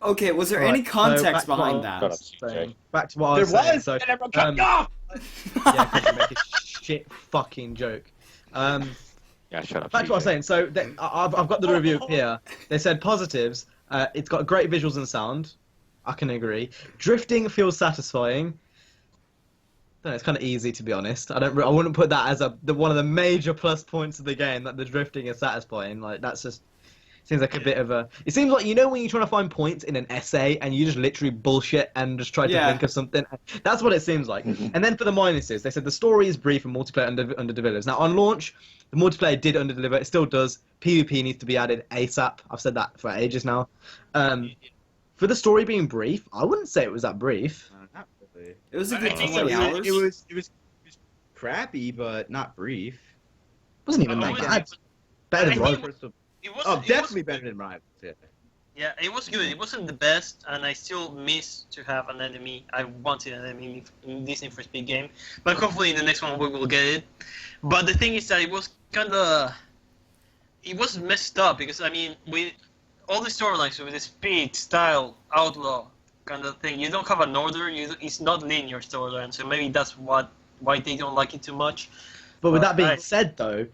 Okay, was there Alright, any so context back to behind what- that? Shut up, saying. CJ. Back to what I There was saying. was, So, and everyone cut me off. yeah, because you make a shit fucking joke. Yeah, shut up. Back to what I was CJ. saying. So I've got the review here. They said positives. It's got great visuals and sound. I can agree. Drifting feels satisfying. Don't know, it's kind of easy to be honest. I wouldn't put that as one of the major plus points of the game that the drifting is satisfying. Like that's just seems like a bit of a. It seems like when you're trying to find points in an essay and you just literally bullshit and just try to Yeah. think of something. That's what it seems like. And then for the minuses, they said the story is brief and multiplayer underdelivers. Now on launch, the multiplayer did underdeliver. It still does. PvP needs to be added ASAP. I've said that for ages now. For the story being brief, I wouldn't say it was that brief. Not really. It was a I good think 20 it was- hours. It was crappy, but not brief. It wasn't even Oh, that it bad. was- Better I than think- Rivals. It was, Oh, it was definitely good. better than Rivals. Yeah. Yeah, it was good. It wasn't the best, and I still miss to have an enemy. I wanted an enemy in this Need for Speed game, but hopefully in the next one we will get it. But the thing is that it was it was messed up because I mean, with all the storylines with the speed, style, outlaw kind of thing, you don't have an order. It's not linear storyline, so maybe that's why they don't like it too much. But with that being I- said, though,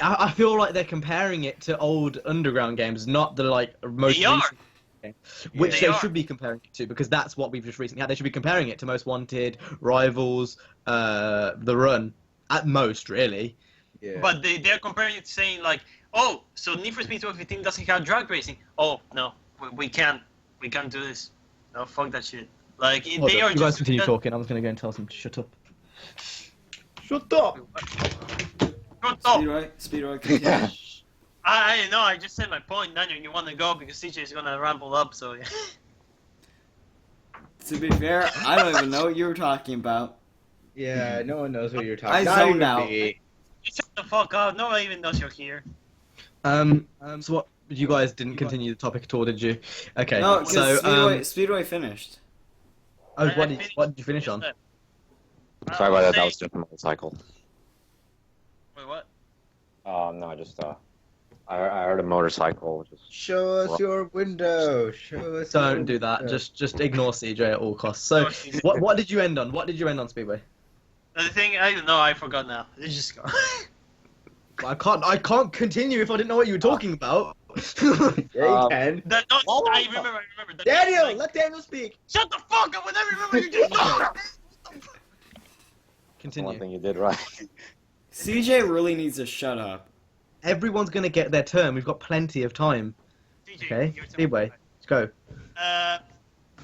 I feel like they're comparing it to old Underground games, not the most They are. recent game, which They they are. should be comparing it to because that's what we've just recently had. They should be comparing it to Most Wanted, Rivals, The Run, at most, really. Yeah. But they're comparing it, saying like, oh, so Need for Speed 2015 doesn't have drag racing. Oh no, we can't do this. No, fuck that shit. Like Hold they up, are you just guys continue talking. I'm just gonna go and tell them to shut up. Shut up. Shut up. Speedway, continue. I know. I just said my point. Daniel, you want to go because CJ is gonna ramble up. So yeah. To be fair, I don't even know what you were talking about. Yeah, no one knows what you're talking I about. zoned Not out. even me. Shut the fuck up. No one even knows you're here. So what? You guys didn't continue the topic at all, did you? Okay. No, because so Speedway finished. oh, I what did finished- you finish on? Sorry about that. That saying- was just a motorcycle. Wait, what? No, I just I heard a motorcycle. Just Show us your window. Show us. your Don't do that. window. Just ignore CJ at all costs. So No, CJ. what did you end on? What did you end on, Speedway? The thing I don't know. I forgot now. Let's just go. I can't continue if I didn't know what you were talking about. Yeah, you Um, can. That, no, Oh, I remember. That, Daniel, like, let Daniel speak. shut the fuck up when I remember you just talked. one Continue. thing you did right. CJ really needs to shut up. Everyone's gonna get their turn. We've got plenty of time. CJ, Okay, your turn. Speedway. Let's go.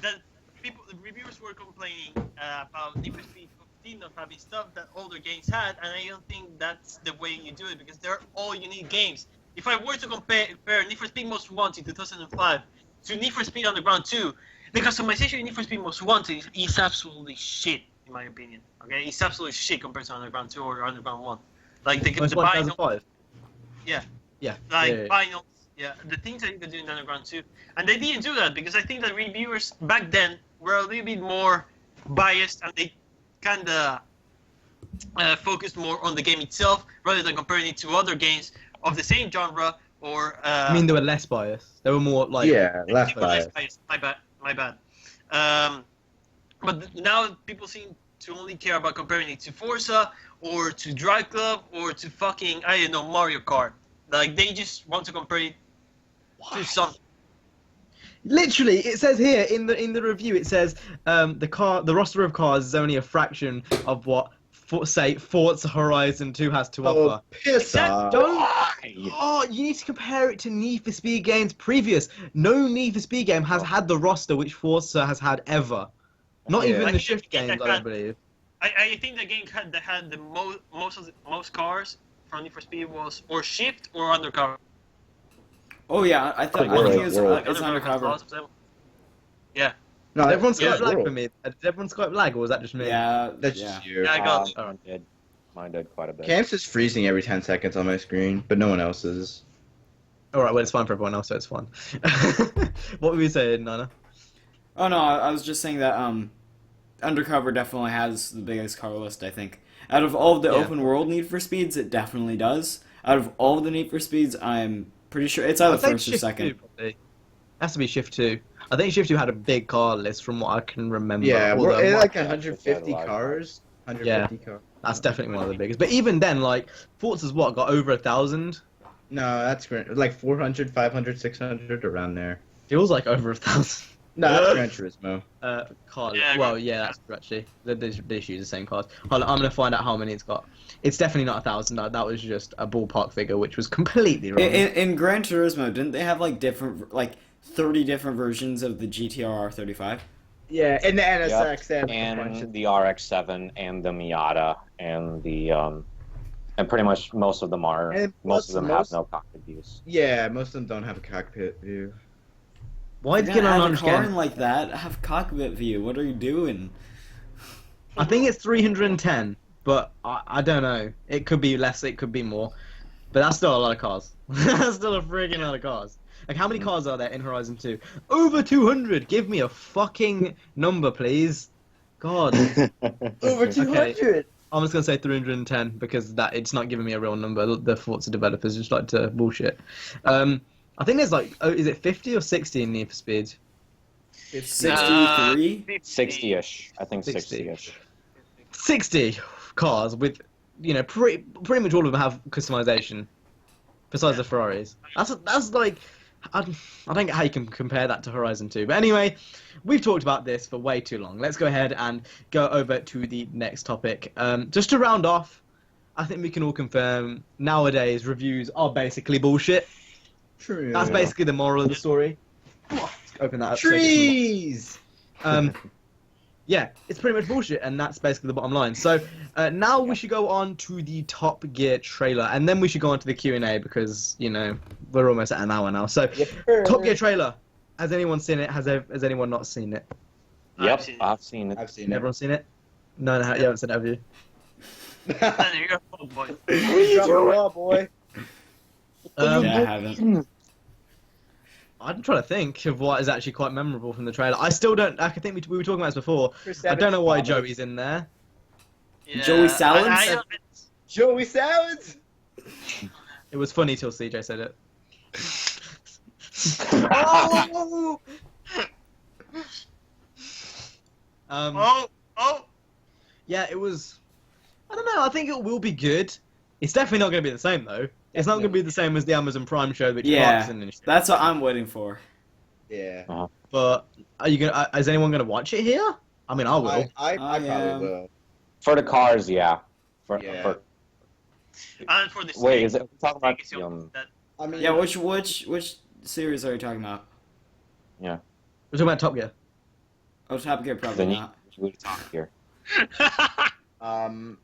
The reviewers were complaining about Need for Speed 15 not having stuff that older games had, and I don't think that's the way you do it because they're all unique games. If I were to compare Need for Speed Most Wanted 2005 to Need for Speed Underground 2, the customization in Need for Speed Most Wanted is absolutely shit, in my opinion. Okay, it's absolutely shit compared to Underground 2 or Underground 1. Like the Most Wanted 2005. Yeah. Yeah. like yeah. finals, yeah, the things that you could do in Underground 2. And they didn't do that because I think that reviewers back then were a little bit more biased and they kind of focused more on the game itself rather than comparing it to other games of the same genre or. I mean, they were less biased. They were more like. Yeah, less they were less biased. biased. My bad. But now people seem to only care about comparing it to Forza or to Drive Club or to fucking, I don't know, Mario Kart. Like, they just want to compare it to something. Literally, it says here in the review. It says the roster of cars is only a fraction of what say Forza Horizon 2 has to Oh, offer. piss off. Don't. Oh, you need to compare it to Need for Speed games previous. No Need for Speed game has had the roster which Forza has had ever. Not Yeah. even I the think Shift that games, I don't believe. I think the game that had the most cars from Need for Speed was or Shift or Undercover. Oh yeah, I think it was Really? it's Undercover had undercover. lots of them. Yeah. No, Did everyone Skype it's lag world. for me? Did everyone Skype lag, or was that just me? Yeah, That's yeah. just you. Yeah, I got Mine did quite a bit. Camp's is freezing every 10 seconds on my screen, but no one else's. All right, well, it's fine for everyone else, so it's fine. What were you saying, Nana? Oh no, I was just saying that Undercover definitely has the biggest car list. I think out of all of the Yeah. open world Need for Speeds, it definitely does. Out of all of the Need for Speeds, I'm pretty sure it's either I think first or Shift second. 2, probably. Has to be Shift 2. I think Shift 2 had a big car list from what I can remember. Yeah, although we're at like Yeah, 150 it's cars. 150 cars. that's definitely one of the biggest. But even then, like, Forza's what, got over 1,000? No, that's great. Like 400, 500, 600, around there. Feels like over 1,000. No, that's Gran Turismo. Cars. Yeah, Well, yeah, that's true, actually. They just use the same cars. Hold on, I'm gonna find out how many it's got. It's definitely not 1,000. That was just a ballpark figure, which was completely wrong. In Gran Turismo, didn't they have like 30 different versions of the GTR R35? Yeah, and the Yep. NSX. They have a bunch And of- the RX-7 and the Miata and the and pretty much most of them are And most of them most- have no cockpit views. Yeah, most of them don't have a cockpit view. Why You're did you gonna not have a car understand? like that have cockpit view? What are you doing? I think it's 310, but I don't know. It could be less, it could be more. But that's still a lot of cars. That's still a friggin' lot of cars. Like, how many cars are there in Horizon 2? Over 200! Give me a fucking number, please. God. Over 200. I'm just gonna say 310 because that it's not giving me a real number. The Forza developers just like to bullshit. I think there's like, is it 50 or 60 in Need for Speed? It's 63? 60-ish. I think 60. 60-ish. 60 cars with, you know, pretty much all of them have customization, besides the Ferraris. That's like, I don't get how you can compare that to Horizon 2. But anyway, we've talked about this for way too long. Let's go ahead and go over to the next topic. Just to round off, I think we can all confirm nowadays reviews are basically bullshit. True. That's basically the moral of the story. Let's open that up. Trees. Yeah, it's pretty much bullshit, and that's basically the bottom line. So now we should go on to the Top Gear trailer, and then we should go on to the Q&A because, you know, we're almost at an hour now. So, Top Gear trailer. Has anyone seen it? Has anyone not seen it? Yep, seen it. I've seen it. I've seen it. Everyone seen it? No, you haven't seen it, have you? Then you go, oh boy. Drop the ball, boy. Yeah, I haven't. I'm trying to think of what is actually quite memorable from the trailer. I still don't. I think we were talking about this before. I don't know why Joey's in there. Yeah, Joey Salads? I don't- Joey Salads. It was funny till CJ said it. Oh! Oh! Yeah, it was. I don't know. I think it will be good. It's definitely not going to be the same though. It's not going to be the same as the Amazon Prime show that Yeah, Clarkson and shit. that's what I'm waiting for. Yeah. But are you gonna? Is anyone going to watch it here? I mean, I will. I am. probably will. For the cars, yeah. Yeah. For, And for the wait, stage, is it we're talking about I think it's that I mean, Yeah, which series are you talking about? We're talking about Top Gear. Oh, Top Gear the probably need not. we talk here? um,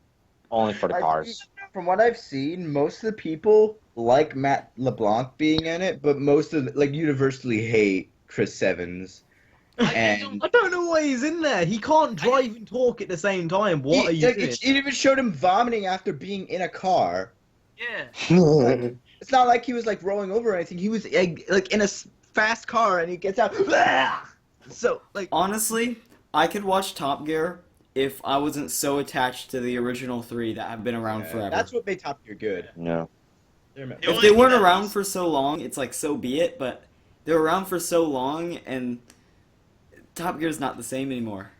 Only for the I cars. think from what I've seen, most of the people like Matt LeBlanc being in it, but most of like universally hate Chris Evans. And I don't know why he's in there. He can't drive and talk at the same time. What are you doing? It even showed him vomiting after being in a car. Yeah. It's not like he was like rolling over or anything. He was like in a fast car and he gets out. So like Honestly, I could watch Top Gear if I wasn't so attached to the original three that have been around forever. that's what made Top Gear good. No. If they weren't around for so long, it's like so be it, but they're around for so long and Top Gear's not the same anymore.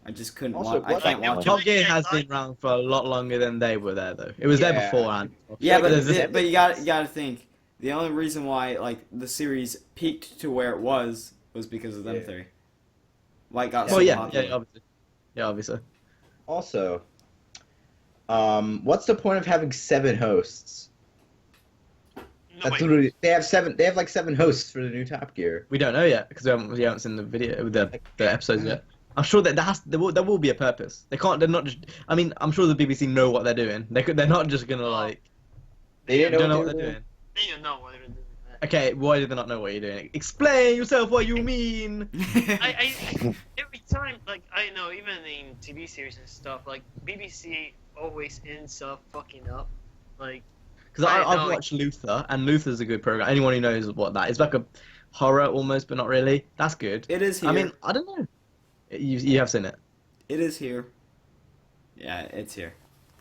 I just couldn't Also, watch. I what- can't watch it. Top Gear has been around for a lot longer than they were there, though. It was there Yeah. beforehand. Yeah, but There's this- but you got to think the only reason why like the series peaked to where it was because of them Yeah. three. Like got well, so yeah, popular. obviously. Yeah, obviously. Also, what's the point of having 7 hosts? That's literally they have 7. They have like 7 hosts for the new Top Gear. We don't know yet because we haven't seen the video, the episodes yet. I'm sure that there will be a purpose. They can't. They're not just. I mean, I'm sure the BBC know what they're doing. They're not just gonna like. They didn't don't know what what they they're were doing. They don't know what they're doing. Okay, why do they not know what you're doing? Explain yourself. What you mean? It time, like I know, even in TV series and stuff, like BBC always ends up fucking up. Like, Because I I've know. watched Luther, and Luther's a good program. Anyone who knows what that is, like a horror almost, but not really. That's good. It is here. I mean, I don't know. You have seen it. It is here. Yeah, it's here.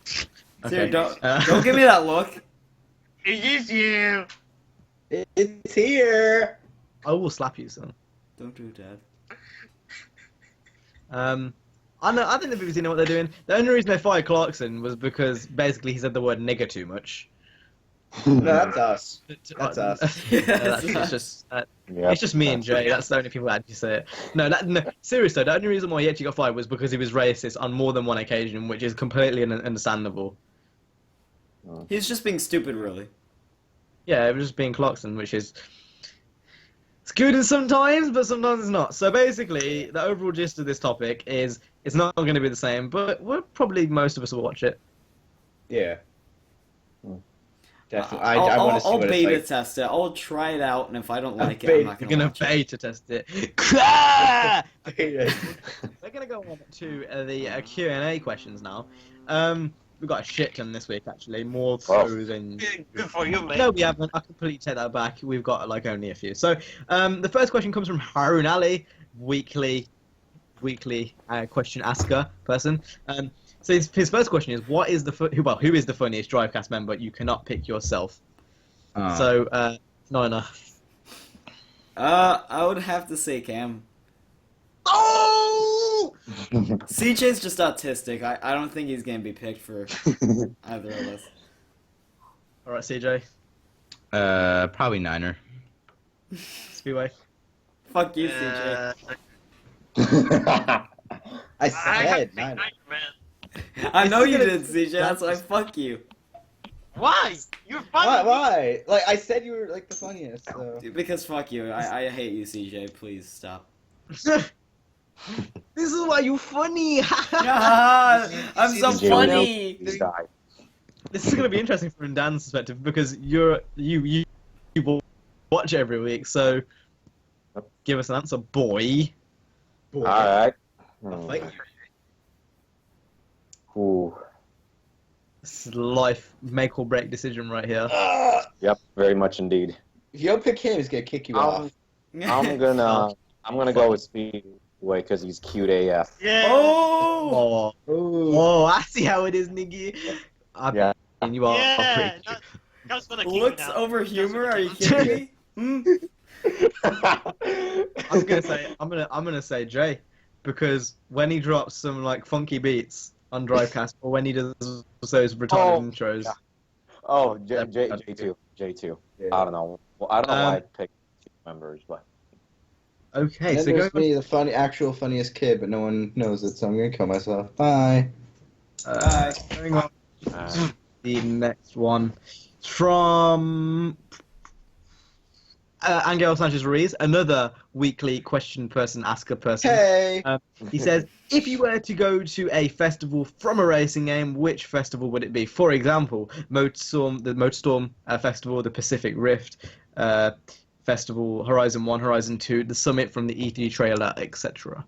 It's Okay. here. Don't give me that look. it is you. It's here. I will slap you, son. Don't do that. I think the BBC know what they're doing. The only reason they fired Clarkson was because basically he said the word nigger too much. No, that's us. That's us. It's just it's just me and Jay. That's the only people that actually say it. No, seriously, the only reason why he actually got fired was because he was racist on more than one occasion, which is completely understandable. He's just being stupid, really. Yeah, it was just being Clarkson, which is it's good sometimes, but sometimes it's not. So basically, the overall gist of this topic is it's not going to be the same, but most of us will watch it. Yeah. Definitely. I I'll want to see what beta it's like. test it. I'll try it out, and if I don't like it, beta- I'm not You're gonna going watch to it. beta test it. We're going to go on to the Q&A questions now. We've got a shit ton this week, actually. More so than... Good for you, mate. No, we haven't. I completely take that back. We've got, like, only a few. So, the first question comes from Harun Ali, weekly question asker person. So his first question is, who is the funniest Drivecast member? You cannot pick yourself. So, not enough. I would have to say Cam. Oh! CJ's just autistic. I don't think he's gonna be picked for either of us. All right, CJ. Probably Niner. Speedway. Fuck you, CJ. I I have to said pick Niner. Niner, man. I know you gonna- did, CJ. That's why fuck you. Why? You're funny. Why? Like I said, you were like the funniest. So. Because fuck you. I hate you, CJ. Please stop. This is why you funny. Ah, I'm so CJ, funny. Die. This is gonna be interesting from Dan's perspective because you watch it every week. So give us an answer, boy. Boy. All right. I'll fight you. Ooh. This is life make or break decision right here. Yep. Very much indeed. If you don't pick him, he's gonna kick you off. I'm gonna go with Speedway because he's cute AF. Yeah. Oh! Oh, Ooh. oh, I see how it is, Niggy. Yeah. And you are Yeah. pretty. That's gonna keep Looks me now. over That's humor? gonna Are you keep me kidding me? I'm gonna say Jay, because when he drops some like funky beats on Drivecast, or when he does those retarded intros, Oh, J2. J2. Yeah. I don't know. Well, I don't know why I picked two members, but okay. And then So there's going me, the actual funniest kid, but no one knows it, so I'm gonna kill myself. Bye. going on the next one from Angel Sanchez Ruiz, another weekly question person, asker person. Hey. He says, if you were to go to a festival from a racing game, which festival would it be? For example, Motorstorm, the Motorstorm Festival, the Pacific Rift Festival, Horizon 1, Horizon 2, the Summit from the E3 trailer, etc.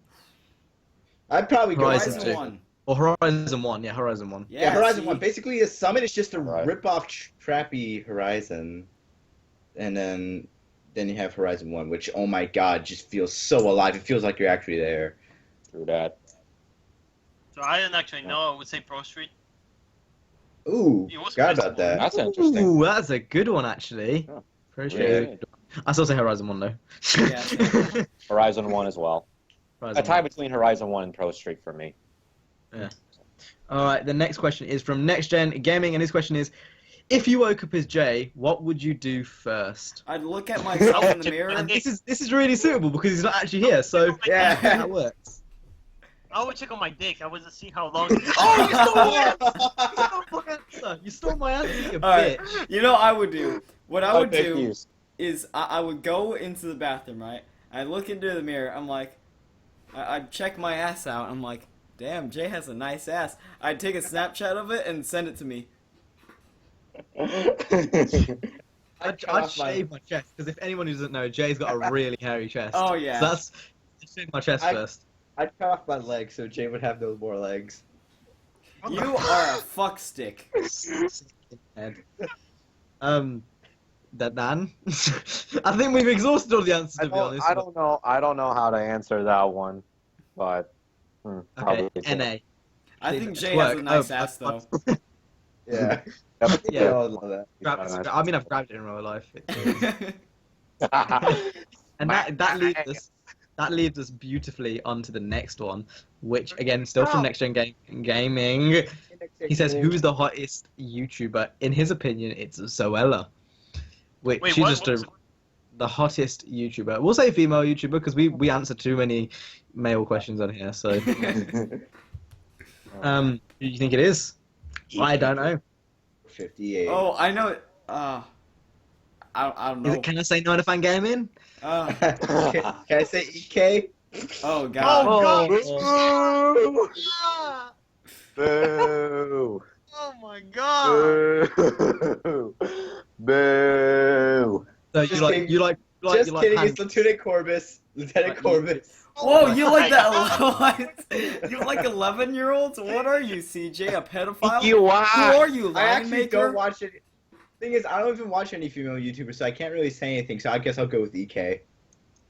I'd probably go Horizon with two. that. 1. Or Horizon 1, yeah, Horizon 1. Yeah, Horizon see? 1. Basically, the Summit is just a Right. rip-off trappy Horizon. And then you have Horizon 1, which, oh my god, just feels so alive. It feels like you're actually there. through that. So I didn't actually know. I would say Pro Street. Ooh, It was forgot festival. about that. That's interesting. Ooh, that's a good one, actually. Oh, Appreciate really? it. I still say Horizon 1, though. Yeah, Horizon 1 as well. Horizon A tie 1. between Horizon 1 and Pro Street for me. All right, the next question is from Next Gen Gaming, and his question is, if you woke up as Jay, what would you do first? I'd look at myself in the mirror. And this is really suitable because he's not actually here, so Yeah. that works. I would check on my dick. I would just see how long. Oh, you stole my answer! You stole my answer, you Alright, bitch. you know what I would do? What I would Okay, do Hughes. is I would go into the bathroom, right? I look into the mirror. I'm like, I'd check my ass out. I'm like, damn, Jay has a nice ass. I'd take a Snapchat of it and send it to me. I'd shave my chest because if anyone who doesn't know, Jay's got a really hairy chest. Oh, yeah. So that's I'd shave my chest I- first. I'd cut off my legs so Jay would have no more legs. You are a fuck stick. Head. That Dan. I think we've exhausted all the answers, to be honest. I don't know. I don't know how to answer that one, but Okay, probably NA. I think Jay Twerk. has a nice Oh, ass though. Yeah. Yep. Yeah. I would love that. I mean, I've grabbed it in real life. And that leads us beautifully onto the next one, which again, still from Next Gen Gaming. He says, "Who's the hottest YouTuber?" In his opinion, it's Zoella, which Wait, she's what? just the hottest YouTuber. We'll say female YouTuber because we answer too many male questions on here. So, who do you think it is? I don't know. 58. Oh, I know it. I don't know. Can I say no to fan gaming? Can I say EK? Oh god. Oh, Boo! Oh my god! Boo! Boo! So Just kidding. Just kidding, it's Lieutenant Corbus. Lieutenant Corbus. Whoa, you like that? You like 11-year-olds? What are you, CJ? A pedophile? You Who are you, I line actually maker? don't watch it. Thing is, I don't even watch any female YouTubers, so I can't really say anything. So I guess I'll go with EK.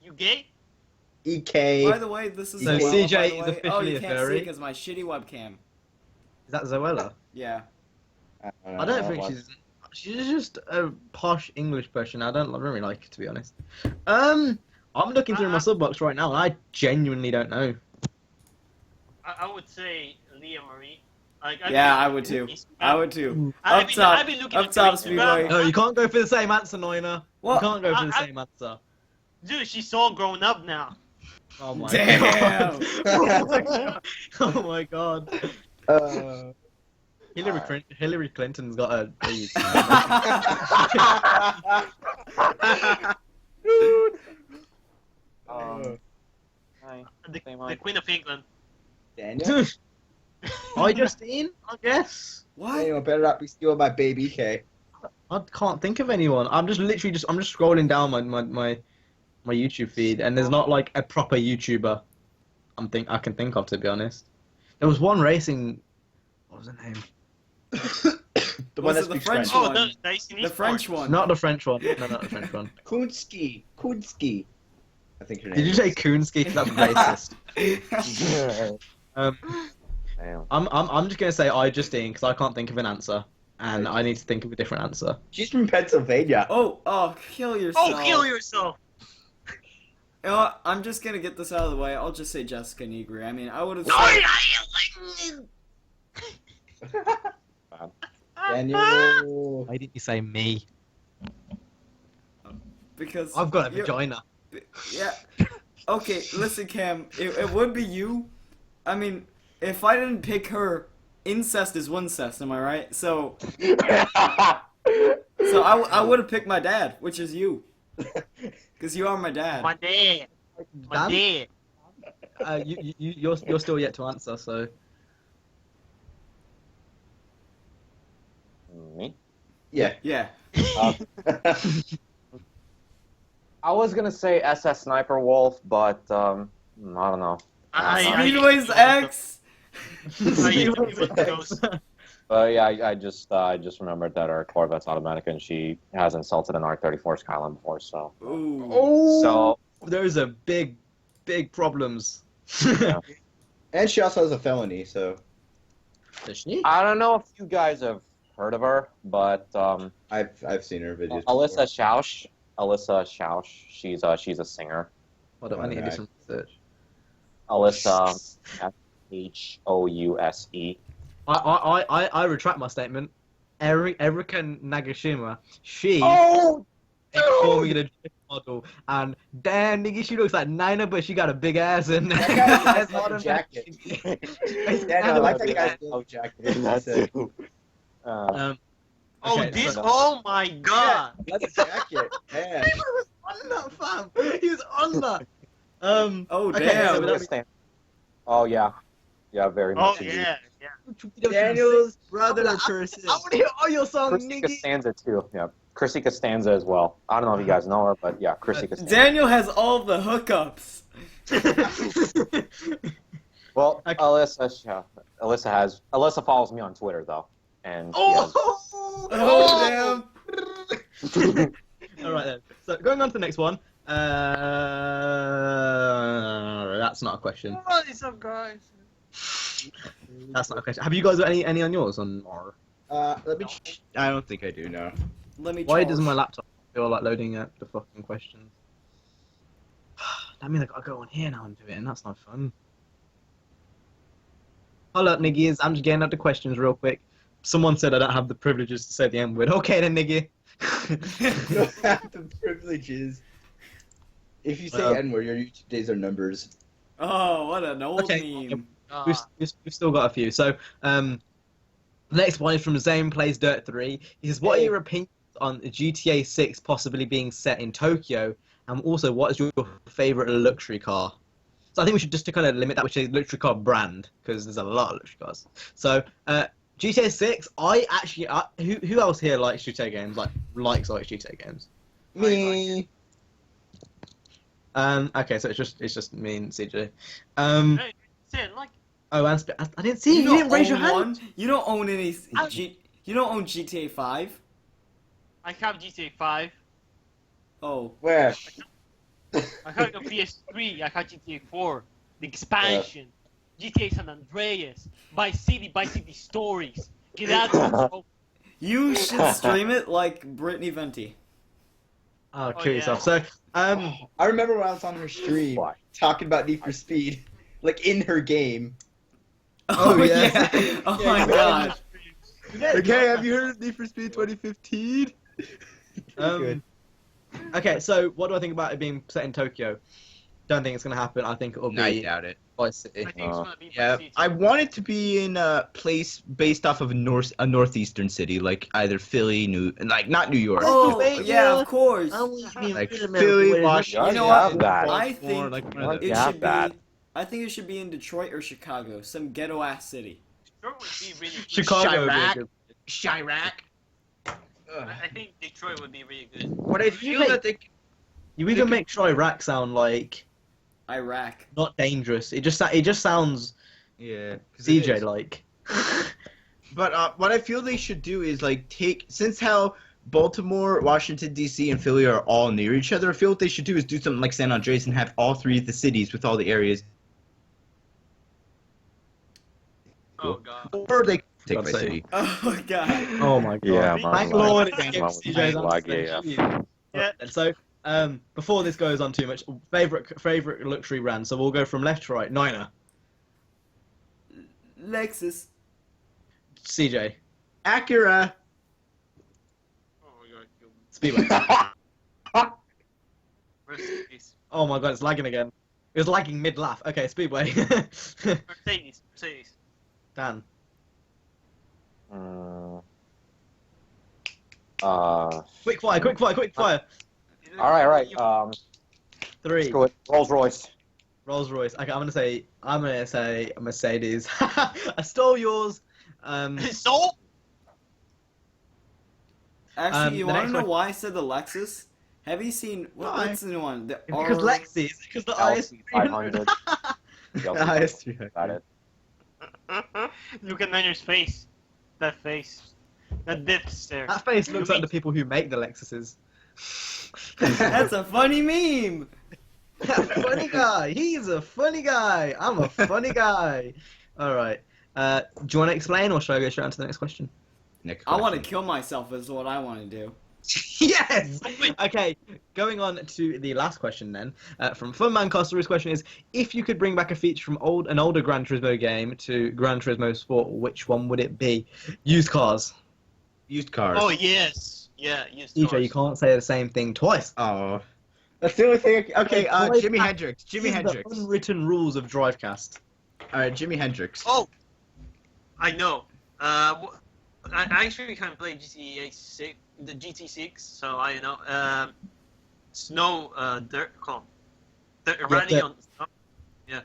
You gay? EK. By the way, this is So Zoella, CJ by the is way. officially oh, you a can't see furry? because my shitty webcam. Is that Zoella? Yeah. I don't think she's just a posh English person. I don't really like her, to be honest. I'm looking through my sub box right now, and I genuinely don't know. I would say Leah Marie. I would too. I would too. I've been looking Up at top, her Speedboy. Instagram. No, you can't go for the same answer, Noina. What? You can't go for the I- same answer. Dude, she's all grown up now. Oh my Damn. god. Oh my god. Oh my god. Hillary Clinton's got a The Queen of England. Daniel? Justine, I guess. What? Daniel better not be stealing my baby EK. I can't think of anyone. I'm just scrolling down my YouTube feed, and there's not like a proper YouTuber I can think of, to be honest. There was one racing. What was her name? The one Was that it the speaks French French. Oh, one? nice in The French esports. one. Not the French one. No, not the French one. Kunski. I think her name. Did you say Coonski? 'Cause that's racist. Damn. I'm just gonna say Justine because I can't think of an answer, and I need to think of a different answer. She's from Pennsylvania. Oh, kill yourself. Oh, kill yourself! You know what? I'm just gonna get this out of the way. I'll just say Jessica Negri. I mean, I would have said... Daniel. Why didn't you say me? Because... I've got a you're- vagina. Yeah. Okay, listen, Cam. It would be you. I mean, if I didn't pick her, incest is wincest, am I right? So I would have picked my dad, which is you. Because you are my dad. My dad. My Dan? dad. You're still yet to answer, so Me? Yeah. Yeah. I was gonna say SS Sniper Wolf, but I don't know. Speedway's ex! But yeah, I just remembered that our Corvette's automatic, and she has insulted an R34 Skyline before, so. Ooh. So those are big problems. Yeah. And she also has a felony, so Does she? I don't know if you guys have heard of her, but I've seen her videos. Alyssa Schausch. She's a singer. Hold on, I need to do some research. Alyssa House. I retract my statement. Erika Nagashima, she is forming a model, and damn nigga, she looks like Nina, but she got a big ass and That guy has a jacket. Yeah, no, I like that guy's little jacket. That's it. Okay, this! so- Oh my god! Yeah, that's a jacket. Yeah. He was on that, fam. He was on that. Oh, okay, damn. so that Oh yeah, very Oh much. indeed. yeah. Daniel's brother person. I want to hear all your songs, Chrissy nigga. Costanza too. Yeah, Chrissy Costanza as well. I don't know if you guys know her, but yeah, Chrissy Costanza. Daniel has all the hookups. Well, Okay. Alyssa follows me on Twitter though, and she Oh! Oh, All right then. So going on to the next one. That's not a question. What is up, guys? That's not a question. Have you guys got any on yours on? Or Let me. I don't think I do. No. let me. why charge. doesn't my laptop feel like loading up the fucking questions? That means I gotta go on here now and do it, and that's not fun. Hold up, niggies. I'm just getting out the questions real quick. Someone said I don't have the privileges to say the N word. Okay then, nigga. You don't have the privileges. If you say Well- N-word, your YouTube days are numbers. Oh, what an old Okay. meme. We've still got a few. So, the next one is from Zane Plays Dirt 3. He says, what are your opinions on GTA 6 possibly being set in Tokyo? And also, what is your favorite luxury car? So I think we should just to kind of limit that, which is luxury car brand, because there's a lot of luxury cars. So, GTA 6, who else here likes GTA games? Likes GTA games? Me. Okay, so it's just me and CJ. Hey, say like. Oh, and I didn't see you. You didn't raise your own hand. one? You don't own any. You don't own GTA 5? I have GTA 5. Oh. Where? I have the PS3. I have GTA 4. The expansion. GTA San Andreas. Vice City Stories. Get out of here, bro. You should stream it like Brittany Venti. Oh, Oh, kill yeah. yourself. So, I remember when I was on her stream Why? talking about Need for Speed, like in her game. Oh, yeah. Oh Yeah, my you gosh. Okay, have you heard of Need for Speed 2015? Good. Okay, so what do I think about it being set in Tokyo? Don't think it's gonna happen. I think it'll I be doubt it. Vice City. I think it's gonna be Yeah, Vice City. I want it to be in a place based off of a northeastern city, like either Philly, not New York. Oh, Pennsylvania. yeah, of course. Like Philly, Washington. You know what? have that. I think like one Well, of those. it Yeah, should that. be. I think it should be in Detroit or Chicago, some ghetto ass city. Detroit would be really good. Chicago. would be a Chirac. good- Chirac. I think Detroit would be really good. But I feel that they. You even make Chirac sound like Iraq. not dangerous. It just sounds Yeah. CJ like. But what I feel they should do is since how Baltimore, Washington D.C., and Philly are all near each other, I feel what they should do is do something like San Andreas and have all three of the cities with all the areas. Oh god. Or they take I'd by say. city. Oh god. Oh my god. Yeah, Thank my Lord lag. it skips My CJ's lag, answer. yeah. Yeah. So, before this goes on too much, favorite luxury brand. So we'll go from left to right. Niner, Lexus. CJ, Acura. Oh my god. you- Speedway. Mercedes. Oh my god, it's lagging again. It was lagging mid laugh. Okay, Speedway. Mercedes. Dan. Quick fire. All right. 3. Let's go with Rolls Royce. Rolls Royce. Okay, I'm gonna say Mercedes. I stole yours. So? Actually, you the want next to know one- why I said the Lexus? Have you seen Why? what's the new one? The Because R- Lexi. Because the LC IS 500. Got it. Look at Manuel's face. That face. That death stare. That face looks like the people who make the Lexuses. That's a funny meme. Funny guy. He's a funny guy. I'm a funny guy. All right. Do you want to explain, or should I go straight on to the next question? Next I want to question. kill myself is what I want to do. Yes. Okay. Going on to the last question then, from Funman Costa. His question is: if you could bring back a feature from an older Gran Turismo game to Gran Turismo Sport, which one would it be? Used cars. Used cars. Oh yes. Yeah. Used DJ, cars. you can't say the same thing twice. Oh. That's the only thing. Okay, Drive Jimi back. Hendrix. Jimi These are the Hendrix. unwritten rules of Drivecast. Alright, Jimi Hendrix. Oh. I know. I actually can't play GTA 6, the GT6, so I know. Snow, dirt, come on. Rally dirt. on snow,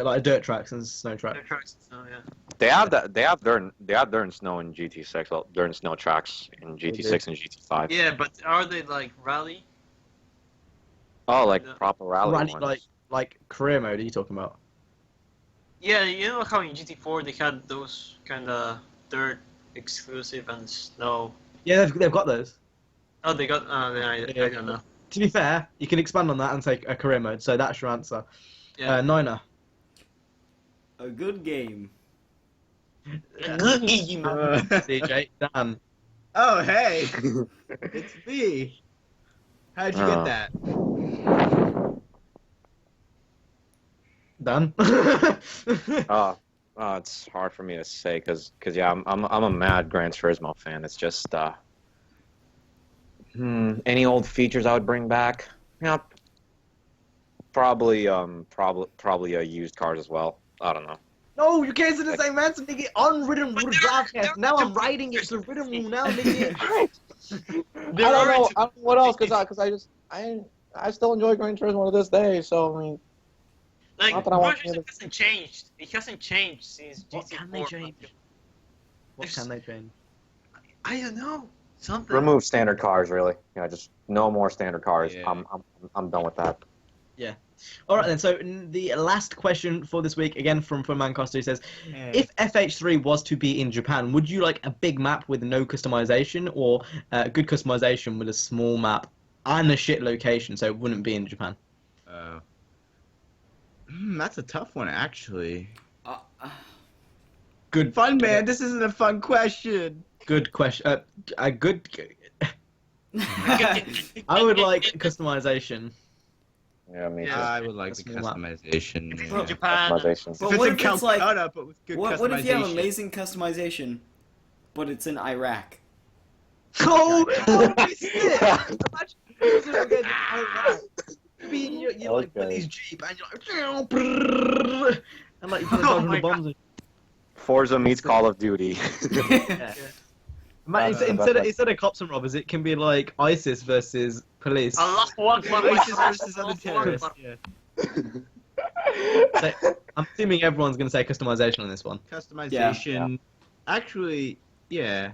Like dirt tracks and snow tracks. dirt tracks, and snow, yeah. They have that. They have dirt and snow in GT6. Well, dirt and snow tracks in GT6 and GT5. Yeah, but are they like rally? Oh, like Yeah. proper rally Rally, ones. like career mode. Are you talking about? Yeah, you know how in GT4 they had those kind of dirt exclusive and snow. Yeah, they've got those. Oh, they got. I don't know. To be fair, you can expand on that and say a career mode. So that's your answer. Yeah. Niner. A good game. CJ. Dan. Oh, hey, it's me. How'd you get that? Dan. It's hard for me to say because yeah, I'm a mad Gran Turismo fan. It's just any old features I would bring back. Yeah, probably used cars as well. I don't know. No, you can't say the same answer, nigga. Unwritten rule Drivecast. Now I'm writing it. It's a written rule now, nigga. I don't know what else because I still enjoy Gran Turismo to this day. So I mean, Like, not that I want Project to- hasn't changed. It hasn't changed since GT4. What can they change? What There's- can they change? I don't know. Something. remove standard cars, really. Just no more standard cars. Yeah. I'm done with that. All right then. So the last question for this week, again from Mancosta, who says, if FH3 was to be in Japan, would you like a big map with no customization, or good customization with a small map and a shit location, so it wouldn't be in Japan? That's a tough one, actually. Good Fun, man. This isn't a fun question. Good question. A good. I would like customization. Yeah, me too. Yeah. I would like That's the more map. customization. If it's yeah. in Japan. Customization. But If what it's if in it's like- Calcutta, but with good What customization. if you have amazing customization, but it's in Iraq? Oh, holy shit! Imagine using it against Iraq. Maybe you're like Okay. Billy's Jeep and you're like, brrrr, and like you're trying to Oh dodge my the bombs. And, Forza meets Call of Duty. yeah. Instead of cops and robbers, it can be like ISIS versus police. Allah Akbar. ISIS versus other terrorists. Yeah. So, I'm assuming everyone's going to say customization on this one. Customization. Actually, yeah.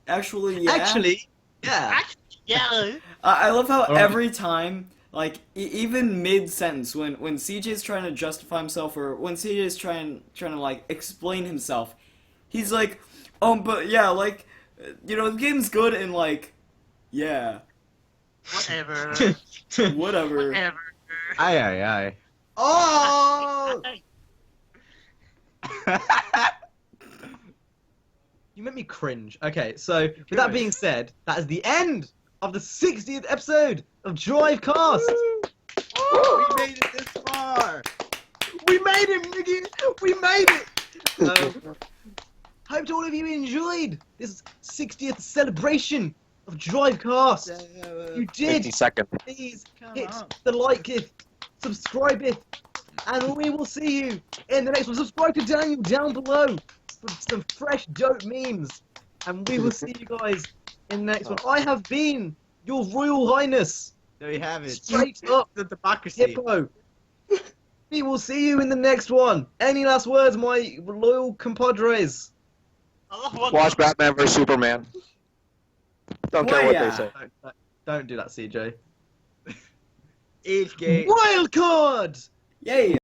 Actually, yeah. Actually, yeah. Yeah. I love how Alright. every time, like, even mid-sentence, when CJ's trying to justify himself, or when CJ's trying to, like, explain himself, he's like, but yeah, like, the game's good, and, like, yeah, Whatever. whatever. Whatever. Aye. Oh! You make me cringe. Okay, so with that being said, that is the end of the 60th episode of Drivecast. We made it this far. We made it, nigga. We made it. Hope all of you enjoyed this 60th celebration of Drivecast. You did. 50 seconds. Please Come hit on. the like it, subscribe it, and we will see you in the next one. Subscribe to Daniel down below for some fresh dope memes, and we will see you guys in the next one. I have been your Royal Highness, There you have it. straight up The democracy. Hippo. We will see you in the next one. Any last words, my loyal compadres? Allah Akbar. Watch Batman vs Superman. Don't care what they Booyah. say. Don't do that, CJ. Each game. Wild card. Yay!